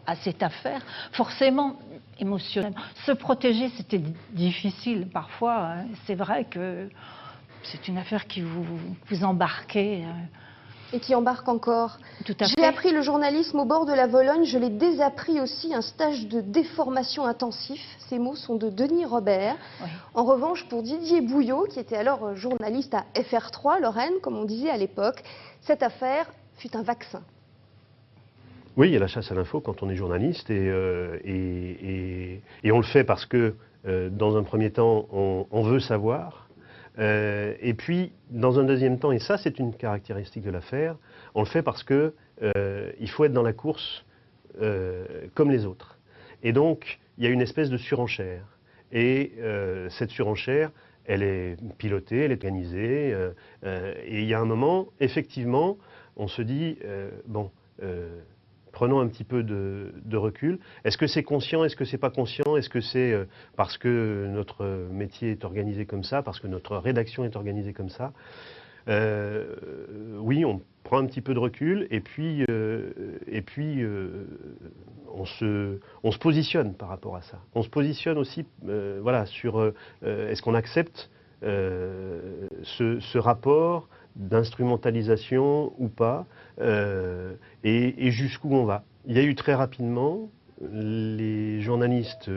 à cette affaire. Forcément, émotionnellement. Se protéger, c'était difficile parfois, hein. C'est vrai que c'est une affaire qui vous embarquait. Et qui embarque encore. Tout à fait. J'ai appris le journalisme au bord de la Vologne, je l'ai désappris aussi, un stage de déformation intensif. Ces mots sont de Denis Robert. Oui. En revanche, pour Didier Bouillot, qui était alors journaliste à FR3, Lorraine, comme on disait à l'époque, cette affaire fut un vaccin. Oui, il y a la chasse à l'info quand on est journaliste et on le fait parce que, dans un premier temps, on veut savoir. Et puis, dans un deuxième temps, et ça c'est une caractéristique de l'affaire, on le fait parce que il faut être dans la course comme les autres. Et donc, il y a une espèce de surenchère. Et cette surenchère, elle est pilotée, elle est organisée. Et il y a un moment, effectivement, on se dit, prenons un petit peu de recul. Est-ce que c'est conscient? Est-ce que c'est pas conscient? Est-ce que c'est parce que notre métier est organisé comme ça? Parce que notre rédaction est organisée comme ça? Oui, on prend un petit peu de recul et puis on se positionne par rapport à ça. On se positionne aussi voilà, sur est-ce qu'on accepte ce rapport d'instrumentalisation ou pas, et jusqu'où on va. Il y a eu très rapidement les journalistes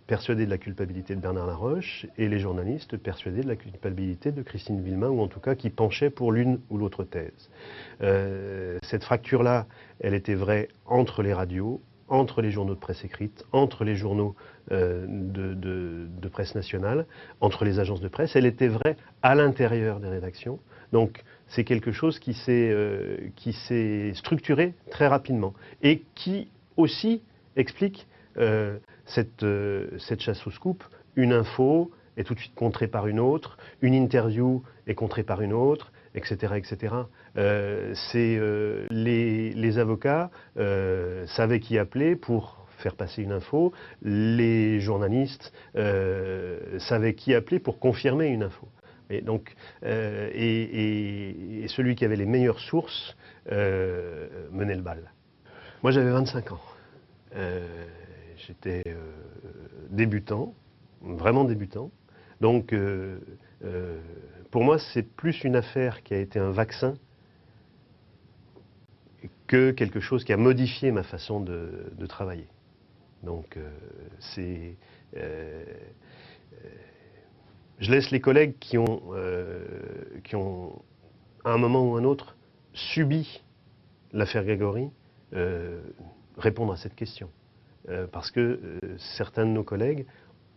persuadés de la culpabilité de Bernard Laroche et les journalistes persuadés de la culpabilité de Christine Villemain, ou en tout cas qui penchaient pour l'une ou l'autre thèse. Cette fracture-là, elle était vraie entre les radios, entre les journaux de presse écrite, entre les journaux de presse nationale, entre les agences de presse. Elle était vraie à l'intérieur des rédactions. Donc c'est quelque chose qui s'est structuré très rapidement et qui aussi explique cette chasse au scoop. Une info est tout de suite contrée par une autre, une interview est contrée par une autre, etc. etc. Les avocats savaient qui appeler pour faire passer une info, les journalistes savaient qui appeler pour confirmer une info. Et donc, et celui qui avait les meilleures sources menait le bal. Moi j'avais 25 ans. J'étais débutant, vraiment débutant. Donc pour moi c'est plus une affaire qui a été un vaccin que quelque chose qui a modifié ma façon de travailler. Donc, je laisse les collègues qui ont, à un moment ou un autre, subi l'affaire Grégory, répondre à cette question. Parce que certains de nos collègues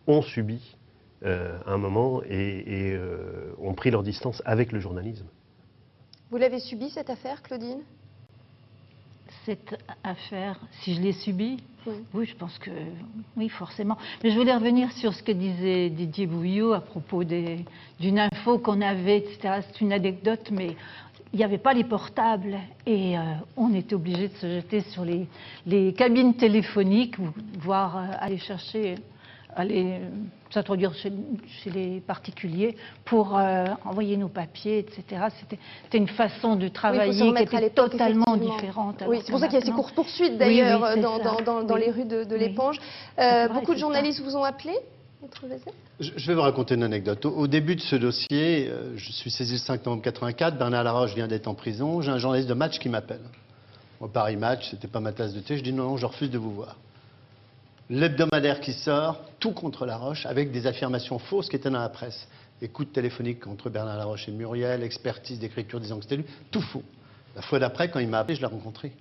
ont subi à un moment et ont pris leur distance avec le journalisme. Vous l'avez subi, cette affaire, Claudine? Cette affaire, si je l'ai subie, oui, je pense que oui, forcément. Mais je voulais revenir sur ce que disait Didier Bouillot à propos d'une info qu'on avait, etc. C'est une anecdote, mais il n'y avait pas les portables et on était obligé de se jeter sur les cabines téléphoniques, voire aller chercher, aller s'introduire chez les particuliers pour envoyer nos papiers, etc. C'était une façon de travailler qui était totalement différente. Oui, c'est pour ça qu'il y a ces courses-poursuites d'ailleurs dans les rues de l'Éponge. Beaucoup de journalistes vous ont appelé? Je vais vous raconter une anecdote. Au début de ce dossier, je suis saisi le 5 novembre 84, Bernard Laroche vient d'être en prison, j'ai un journaliste de Match qui m'appelle. Au Paris Match, c'était pas ma tasse de thé, je dis non, je refuse de vous voir. L'hebdomadaire qui sort, tout contre Laroche, avec des affirmations fausses qui étaient dans la presse. Écoute téléphonique contre Bernard Laroche et Muriel, expertise d'écriture disant que c'était lui, tout faux. La fois d'après, quand il m'a appelé, je l'ai rencontré.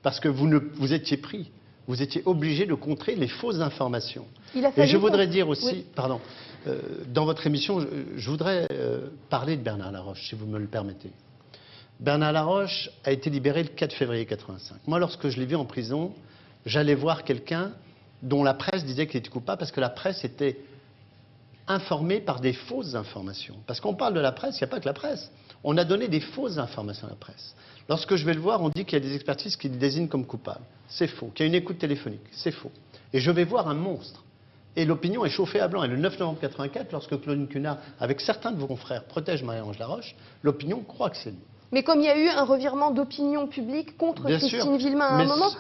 Parce que vous étiez pris. Vous étiez obligé de contrer les fausses informations. Et je voudrais dire aussi, pardon, dans votre émission, je voudrais parler de Bernard Laroche, si vous me le permettez. Bernard Laroche a été libéré le 4 février 85. Moi, lorsque je l'ai vu en prison, j'allais voir quelqu'un dont la presse disait qu'il était coupable parce que la presse était informée par des fausses informations. Parce qu'on parle de la presse, il n'y a pas que la presse. On a donné des fausses informations à la presse. Lorsque je vais le voir, on dit qu'il y a des expertises qui le désignent comme coupable. C'est faux. Qu'il y a une écoute téléphonique. C'est faux. Et je vais voir un monstre. Et l'opinion est chauffée à blanc. Et le 9 novembre 84, lorsque Claudine Cunard, avec certains de vos confrères, protège Marie-Ange Laroche, l'opinion croit que c'est lui. Mais comme il y a eu un revirement d'opinion publique contre Christine Villemain à un moment...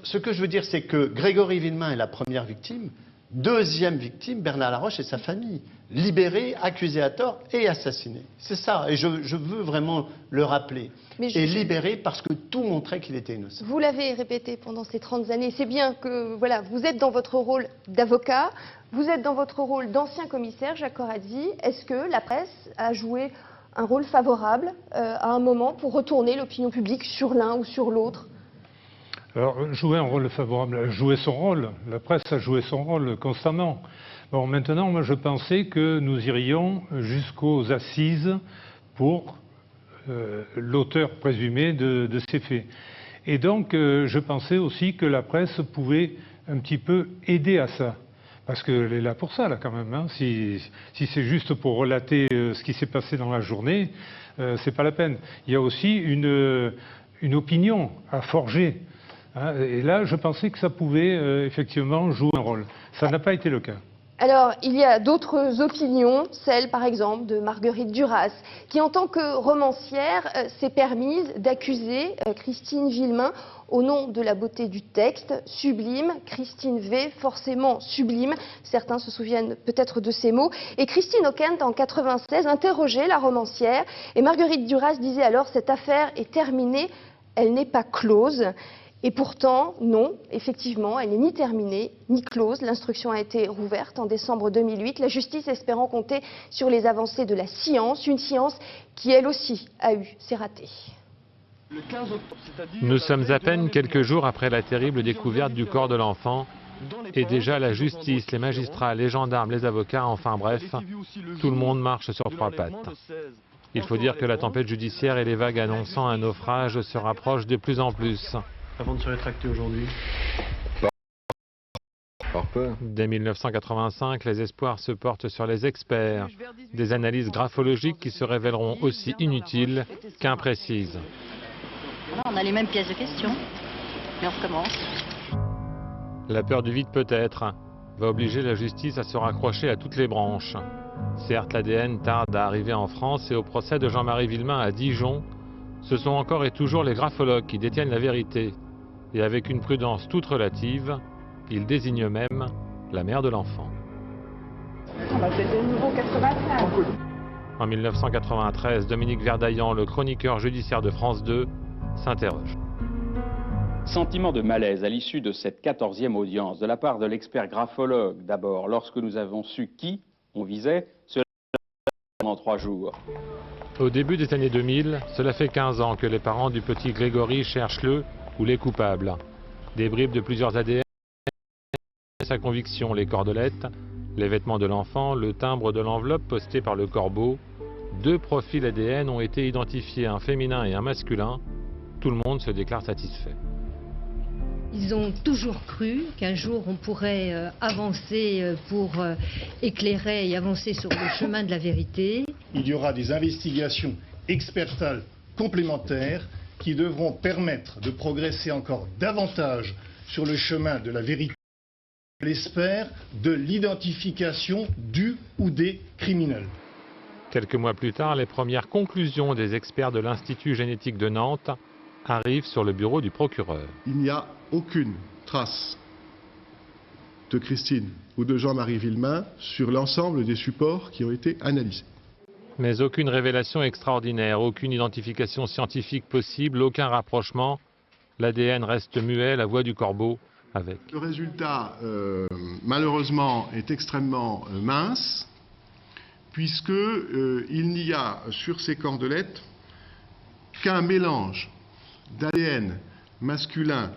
Ce que je veux dire, c'est que Grégory Villemain est la première victime. Deuxième victime, Bernard Laroche et sa famille. Libéré, accusé à tort et assassiné. C'est ça. Et je veux vraiment le rappeler. Et libéré parce que tout montrait qu'il était innocent. Vous l'avez répété pendant ces 30 années. C'est bien que voilà, vous êtes dans votre rôle d'avocat, vous êtes dans votre rôle d'ancien commissaire, Jacques Corazzi. Est-ce que la presse a joué un rôle favorable à un moment pour retourner l'opinion publique sur l'un ou sur l'autre? Alors, jouer un rôle favorable, jouer son rôle. La presse a joué son rôle constamment. Bon, maintenant, moi, je pensais que nous irions jusqu'aux assises pour l'auteur présumé de ces faits. Et donc, je pensais aussi que la presse pouvait un petit peu aider à ça. Parce qu'elle est là pour ça, là, quand même. Hein. Si c'est juste pour relater ce qui s'est passé dans la journée, c'est pas la peine. Il y a aussi une opinion à forger. Hein, et là, je pensais que ça pouvait effectivement jouer un rôle. Ça n'a pas été le cas. Alors, il y a d'autres opinions, celle par exemple de Marguerite Duras, qui en tant que romancière s'est permise d'accuser Christine Villemain au nom de la beauté du texte, sublime, Christine V, forcément sublime, certains se souviennent peut-être de ces mots, et Christine O'Kent en 96 interrogeait la romancière, et Marguerite Duras disait alors « cette affaire est terminée, elle n'est pas close ». Et pourtant, non, effectivement, elle n'est ni terminée, ni close. L'instruction a été rouverte en décembre 2008, la justice espérant compter sur les avancées de la science, une science qui, elle aussi, a eu ses ratés. Nous sommes à peine quelques jours après la terrible découverte du corps de l'enfant, et déjà la justice, les magistrats, les gendarmes, les avocats, enfin bref, tout le monde marche sur trois pattes. Il faut dire que la tempête judiciaire et les vagues annonçant un naufrage se rapprochent de plus en plus. Avant de se rétracter aujourd'hui? Par peur. Dès 1985, les espoirs se portent sur les experts. Des analyses graphologiques qui se révéleront aussi inutiles qu'imprécises. Voilà, on a les mêmes pièces de questions. Et on recommence. La peur du vide peut-être va obliger la justice à se raccrocher à toutes les branches. Certes, l'ADN tarde à arriver en France et au procès de Jean-Marie Villemain à Dijon, ce sont encore et toujours les graphologues qui détiennent la vérité. Et avec une prudence toute relative, ils désignent même la mère de l'enfant. C'est le numéro 85. En 1993, Dominique Verdaillan, le chroniqueur judiciaire de France 2, s'interroge. Sentiment de malaise à l'issue de cette 14e audience, de la part de l'expert graphologue d'abord, lorsque nous avons su qui on visait, cela pendant 3 jours. Au début des années 2000, cela fait 15 ans que les parents du petit Grégory cherchent le ou les coupables. Des bribes de plusieurs ADN, sa conviction, les cordelettes, les vêtements de l'enfant, le timbre de l'enveloppe postée par le corbeau. 2 profils ADN ont été identifiés, un féminin et un masculin. Tout le monde se déclare satisfait. Ils ont toujours cru qu'un jour on pourrait avancer pour éclairer et avancer sur le chemin de la vérité. Il y aura des investigations expertales complémentaires qui devront permettre de progresser encore davantage sur le chemin de la vérité, je l'espère, de l'identification du ou des criminels. Quelques mois plus tard, les premières conclusions des experts de l'Institut génétique de Nantes arrivent sur le bureau du procureur. Il n'y a aucune trace de Christine ou de Jean-Marie Villemain sur l'ensemble des supports qui ont été analysés. Mais aucune révélation extraordinaire, aucune identification scientifique possible, aucun rapprochement. L'ADN reste muet, la voix du corbeau avec. Le résultat, malheureusement, est extrêmement mince, puisqu'il n'y a sur ces cordelettes qu'un mélange d'ADN masculin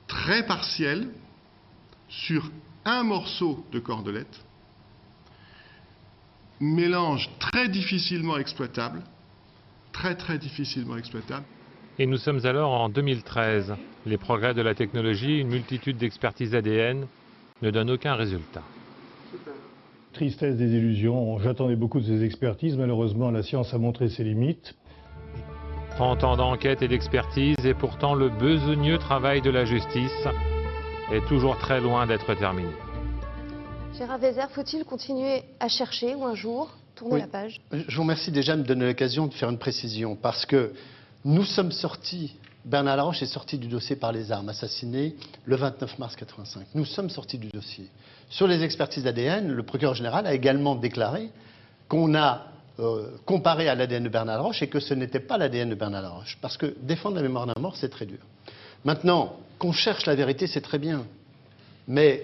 très partiel sur un morceau de cordelette, mélange très difficilement exploitable, très difficilement exploitable. Et nous sommes alors en 2013. Les progrès de la technologie, une multitude d'expertises ADN ne donnent aucun résultat. Tristesse des illusions, j'attendais beaucoup de ces expertises, malheureusement la science a montré ses limites. 30 ans d'enquête et d'expertise, et pourtant le besogneux travail de la justice est toujours très loin d'être terminé. Gérard Vézère, faut-il continuer à chercher ou un jour tourner la page? Je vous remercie déjà de me donner l'occasion de faire une précision, parce que nous sommes sortis, Bernard Laroche est sorti du dossier par les armes assassinées le 29 mars 85. Nous sommes sortis du dossier. Sur les expertises ADN, le procureur général a également déclaré qu'on a comparé à l'ADN de Bernard Laroche et que ce n'était pas l'ADN de Bernard Laroche. Parce que défendre la mémoire d'un mort, c'est très dur. Maintenant, qu'on cherche la vérité, c'est très bien. Mais,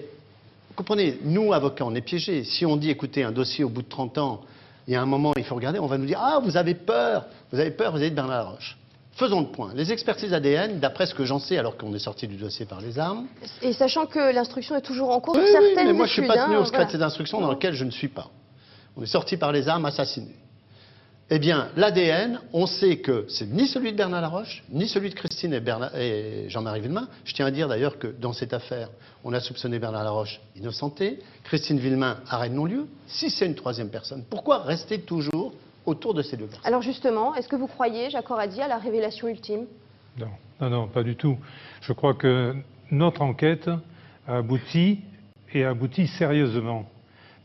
vous comprenez, nous, avocats, on est piégés. Si on dit, écoutez, un dossier au bout de 30 ans, il y a un moment, il faut regarder, on va nous dire, ah, vous avez peur, vous avez de Bernard Laroche. Faisons le point. Les expertises ADN, d'après ce que j'en sais, alors qu'on est sorti du dossier par les armes... Et sachant que l'instruction est toujours en cours, oui, certaines mais moi, je ne suis pas tenu au secret voilà. de ces instructions dans lequel je ne suis pas. On est sorti par les armes assassinées. Eh bien, l'ADN, on sait que c'est ni celui de Bernard Laroche, ni celui de Christine et Jean-Marie Villemain. Je tiens à dire d'ailleurs que dans cette affaire, on a soupçonné Bernard Laroche innocenté, Christine Villemain arrêt de non-lieu. Si c'est une troisième personne, pourquoi rester toujours autour de ces deux personnes? Alors justement, est-ce que vous croyez, Jacques Oradi, à la révélation ultime? Non, pas du tout. Je crois que notre enquête a abouti, et a abouti sérieusement.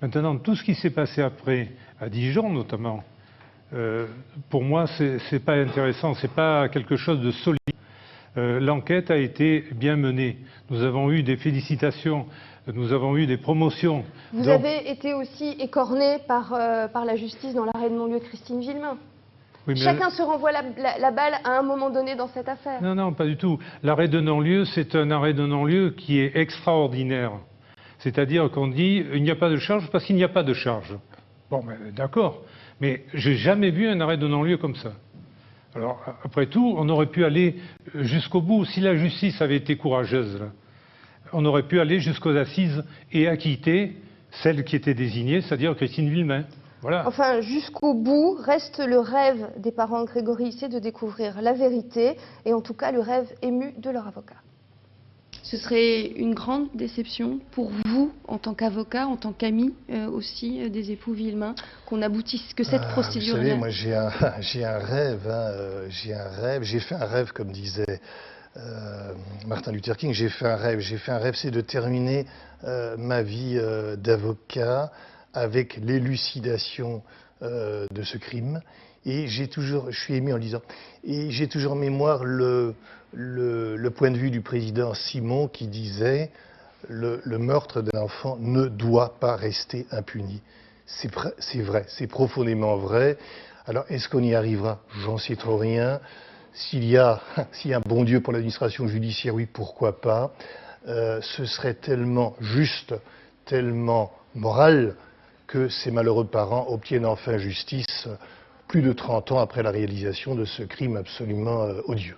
Maintenant, tout ce qui s'est passé après, à Dijon notamment, pour moi, c'est pas intéressant, c'est pas quelque chose de solide. L'enquête a été bien menée. Nous avons eu des félicitations, nous avons eu des promotions. Vous avez été aussi écorné par la justice dans l'arrêt de non-lieu Christine Villemain. Oui, chacun se renvoie la balle à un moment donné dans cette affaire. Non, pas du tout. L'arrêt de non-lieu, c'est un arrêt de non-lieu qui est extraordinaire. C'est-à-dire qu'on dit il n'y a pas de charge parce qu'il n'y a pas de charge. Bon, d'accord. Mais j'ai jamais vu un arrêt de non-lieu comme ça. Alors, après tout, on aurait pu aller jusqu'au bout. Si la justice avait été courageuse, là, on aurait pu aller jusqu'aux assises et acquitter celle qui était désignée, c'est-à-dire Christine Villemain. Voilà. Enfin, jusqu'au bout, reste le rêve des parents de Grégory, c'est de découvrir la vérité, et en tout cas le rêve ému de leur avocat. Ce serait une grande déception pour vous, en tant qu'avocat, en tant qu'ami aussi des époux Villemain, qu'on aboutisse, que cette procédure... Vous savez, moi j'ai un rêve, j'ai fait un rêve, comme disait Martin Luther King, j'ai fait un rêve, c'est de terminer ma vie d'avocat avec l'élucidation de ce crime. Et je suis ému en lisant, et j'ai toujours en mémoire le point de vue du président Simon qui disait le meurtre d'un enfant ne doit pas rester impuni. C'est vrai, c'est profondément vrai. Alors est-ce qu'on y arrivera? J'en sais trop rien. s'il y a un bon Dieu pour l'administration judiciaire, oui, pourquoi pas. Ce serait tellement juste, tellement moral que ces malheureux parents obtiennent enfin justice plus de 30 ans après la réalisation de ce crime absolument odieux.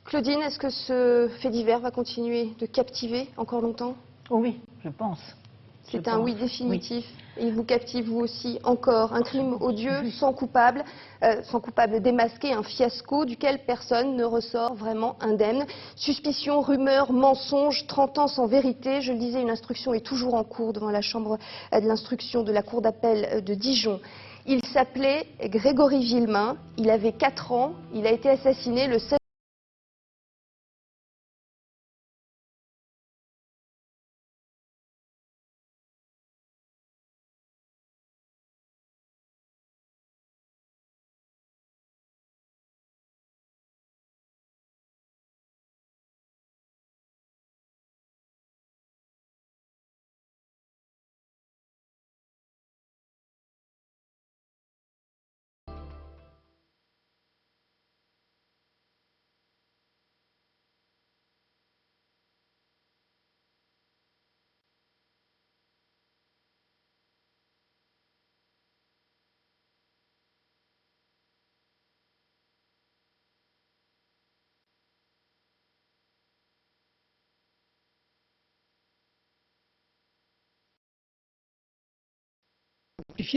Claudine, est-ce que ce fait divers va continuer de captiver encore longtemps? Oh oui, je pense. C'est un oui définitif. Oui. Et il vous captive vous aussi encore. Un crime odieux, sans coupable démasqué, un fiasco duquel personne ne ressort vraiment indemne. Suspicion, rumeurs, mensonges, 30 ans sans vérité. Je le disais, une instruction est toujours en cours devant la chambre de l'instruction de la cour d'appel de Dijon. Il s'appelait Grégory Villemain, il avait 4 ans, il a été assassiné le 16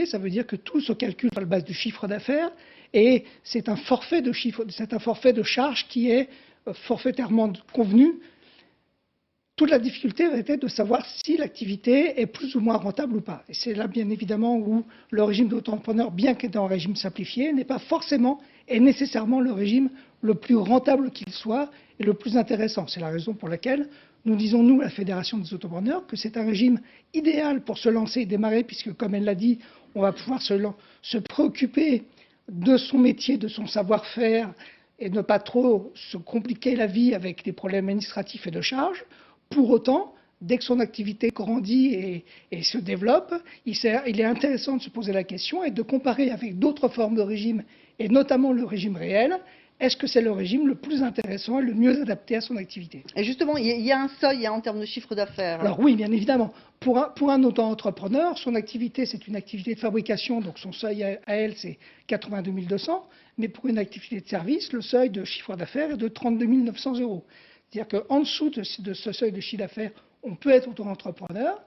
Ça veut dire que tout se calcule sur la base du chiffre d'affaires et c'est un forfait de chiffre, c'est un forfait de charge qui est forfaitairement convenu. Toute la difficulté va être de savoir si l'activité est plus ou moins rentable ou pas. Et c'est là bien évidemment où le régime d'auto-entrepreneur, bien qu'étant un régime simplifié, n'est pas forcément et nécessairement le régime le plus rentable qu'il soit et le plus intéressant. C'est la raison pour laquelle nous disons, nous, à la Fédération des entrepreneurs, que c'est un régime idéal pour se lancer et démarrer, puisque, comme elle l'a dit, on va pouvoir se préoccuper de son métier, de son savoir-faire, et ne pas trop se compliquer la vie avec des problèmes administratifs et de charges. Pour autant, dès que son activité grandit et se développe, il est intéressant de se poser la question et de comparer avec d'autres formes de régime, et notamment le régime réel. Est-ce que c'est le régime le plus intéressant et le mieux adapté à son activité? Et justement, il y a un seuil en termes de chiffre d'affaires. Alors oui, bien évidemment. Pour un auto-entrepreneur, son activité, c'est une activité de fabrication, donc son seuil à elle, c'est 82 200. Mais pour une activité de service, le seuil de chiffre d'affaires est de 32 900 €. C'est-à-dire qu'en dessous de ce seuil de chiffre d'affaires, on peut être auto-entrepreneur.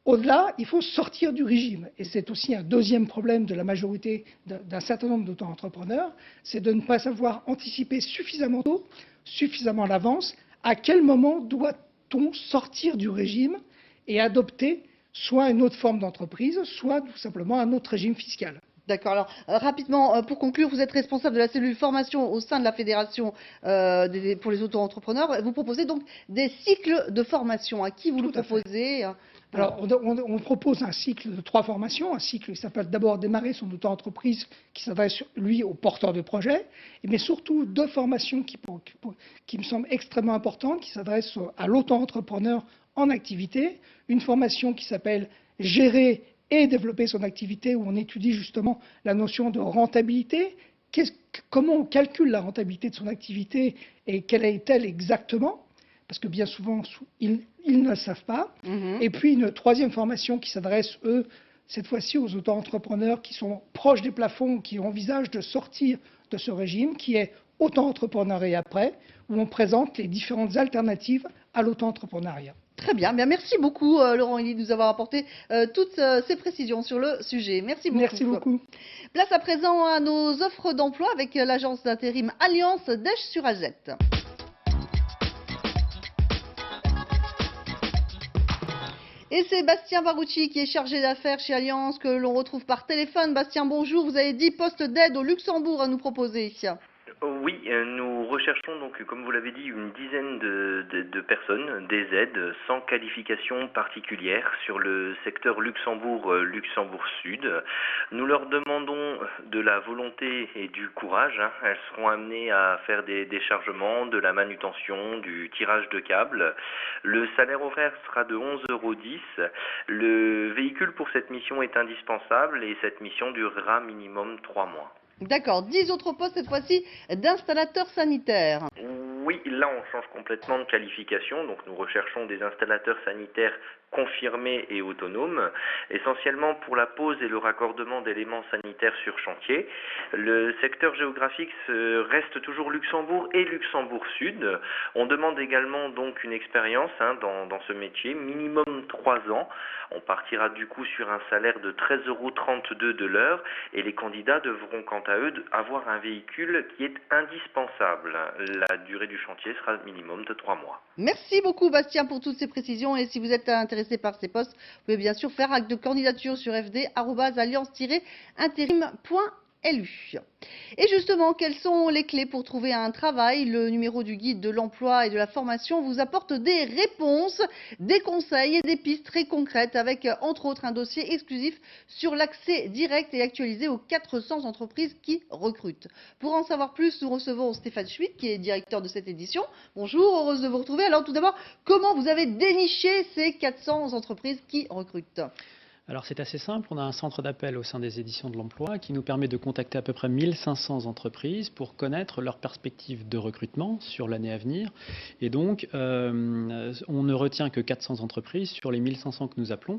Au-delà, il faut sortir du régime. Et c'est aussi un deuxième problème de la majorité d'un certain nombre d'auto-entrepreneurs, c'est de ne pas savoir anticiper suffisamment tôt, suffisamment à l'avance, à quel moment doit-on sortir du régime et adopter soit une autre forme d'entreprise, soit tout simplement un autre régime fiscal. D'accord. Alors, rapidement, pour conclure, vous êtes responsable de la cellule formation au sein de la Fédération pour les auto-entrepreneurs. Vous proposez donc des cycles de formation. À qui vous le proposez? Alors, on propose un cycle de 3 formations. Un cycle qui s'appelle d'abord démarrer son auto-entreprise, qui s'adresse, lui, aux porteurs de projets, mais surtout 2 formations qui me semblent extrêmement importantes, qui s'adressent à l'auto-entrepreneur en activité. Une formation qui s'appelle gérer et développer son activité, où on étudie justement la notion de rentabilité. Comment on calcule la rentabilité de son activité et quelle est-elle exactement? Parce que bien souvent, ils ne le savent pas. Et puis une 3e formation qui s'adresse, eux, cette fois-ci aux auto-entrepreneurs qui sont proches des plafonds, qui envisagent de sortir de ce régime, qui est auto-entrepreneuriat après, où on présente les différentes alternatives à l'auto-entrepreneuriat. Très bien. Bien, merci beaucoup, Laurent Elie, de nous avoir apporté toutes ces précisions sur le sujet. Merci beaucoup. Merci beaucoup. Place à présent à nos offres d'emploi avec l'agence d'intérim Alliance d'Esch-sur-Alzette. Et c'est Bastien Barucci qui est chargé d'affaires chez Alliance que l'on retrouve par téléphone. Bastien, bonjour. Vous avez 10 postes d'aide au Luxembourg à nous proposer. Oui, nous recherchons donc, comme vous l'avez dit, une dizaine de personnes, des aides sans qualification particulière sur le secteur Luxembourg Sud. Nous leur demandons de la volonté et du courage. Elles seront amenées à faire des déchargements, de la manutention, du tirage de câbles. Le salaire horaire sera de 11,10 €. Le véhicule pour cette mission est indispensable et cette mission durera minimum 3 mois. D'accord, 10 autres postes cette fois-ci d'installateurs sanitaires. Oui, là on change complètement de qualification, donc nous recherchons des installateurs sanitaires confirmés et autonomes, essentiellement pour la pose et le raccordement d'éléments sanitaires sur chantier. Le secteur géographique reste toujours Luxembourg et Luxembourg Sud. On demande également donc une expérience dans ce métier, minimum 3 ans. On partira du coup sur un salaire de 13,32 € de l'heure et les candidats devront quant à eux avoir un véhicule qui est indispensable. La durée du chantier sera minimum de 3 mois. Merci beaucoup Bastien pour toutes ces précisions et si vous êtes intéressé par ces postes, vous pouvez bien sûr faire acte de candidature sur fd@alliance-intérim.lu. Et justement, quelles sont les clés pour trouver un travail? Le numéro du guide de l'emploi et de la formation vous apporte des réponses, des conseils et des pistes très concrètes avec entre autres un dossier exclusif sur l'accès direct et actualisé aux 400 entreprises qui recrutent. Pour en savoir plus, nous recevons Stéphane Schmitt qui est directeur de cette édition. Bonjour, heureuse de vous retrouver. Alors tout d'abord, comment vous avez déniché ces 400 entreprises qui recrutent? Alors c'est assez simple, on a un centre d'appel au sein des éditions de l'emploi qui nous permet de contacter à peu près 1500 entreprises pour connaître leurs perspectives de recrutement sur l'année à venir. Et donc on ne retient que 400 entreprises sur les 1500 que nous appelons.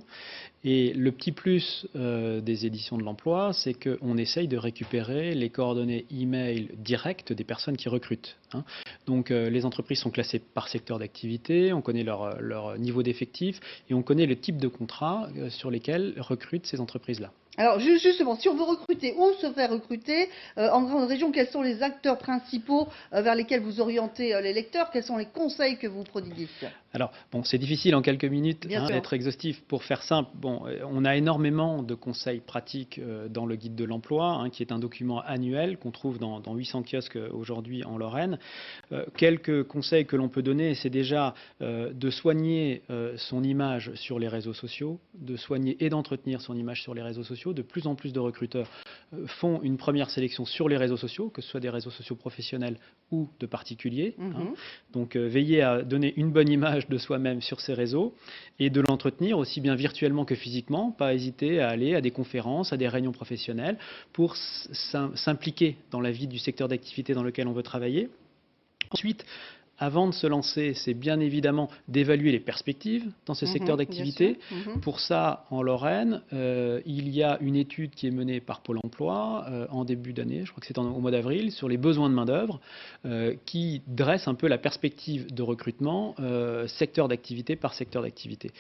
Et le petit plus des éditions de l'emploi, c'est qu'on essaye de récupérer les coordonnées e-mail directes des personnes qui recrutent. Donc les entreprises sont classées par secteur d'activité, on connaît leur niveau d'effectif et on connaît le type de contrat sur lesquels recrutent ces entreprises-là. Alors justement, si on veut recruter ou se faire recruter en grande région, quels sont les acteurs principaux vers lesquels vous orientez les lecteurs? Quels sont les conseils que vous prodiguez? Alors, bon, c'est difficile en quelques minutes d'être exhaustif. Pour faire simple, bon, on a énormément de conseils pratiques dans le guide de l'emploi, qui est un document annuel qu'on trouve dans 800 kiosques aujourd'hui en Lorraine. Quelques conseils que l'on peut donner, c'est déjà de soigner son image sur les réseaux sociaux, de soigner et d'entretenir son image sur les réseaux sociaux. De plus en plus de recruteurs font une première sélection sur les réseaux sociaux, que ce soit des réseaux sociaux professionnels ou de particuliers. Donc, veillez à donner une bonne image de soi-même sur ces réseaux et de l'entretenir aussi bien virtuellement que physiquement, pas hésiter à aller à des conférences, à des réunions professionnelles pour s'impliquer dans la vie du secteur d'activité dans lequel on veut travailler. Ensuite, avant de se lancer, c'est bien évidemment d'évaluer les perspectives dans ce secteur d'activité. Pour ça, en Lorraine, il y a une étude qui est menée par Pôle emploi en début d'année, je crois que c'est au mois d'avril, sur les besoins de main-d'œuvre, qui dresse un peu la perspective de recrutement secteur d'activité par secteur d'activité.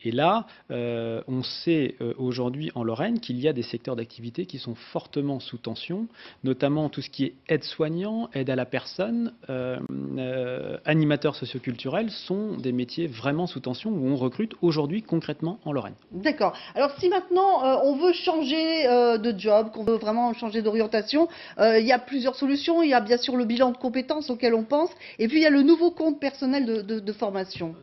Et là, on sait aujourd'hui en Lorraine qu'il y a des secteurs d'activité qui sont fortement sous tension, notamment tout ce qui est aide-soignant, aide à la personne, animateurs socioculturels sont des métiers vraiment sous tension où on recrute aujourd'hui concrètement en Lorraine. D'accord. Alors si maintenant on veut changer de job, qu'on veut vraiment changer d'orientation, il y a plusieurs solutions. Il y a bien sûr le bilan de compétences auquel on pense et puis il y a le nouveau compte personnel de formation.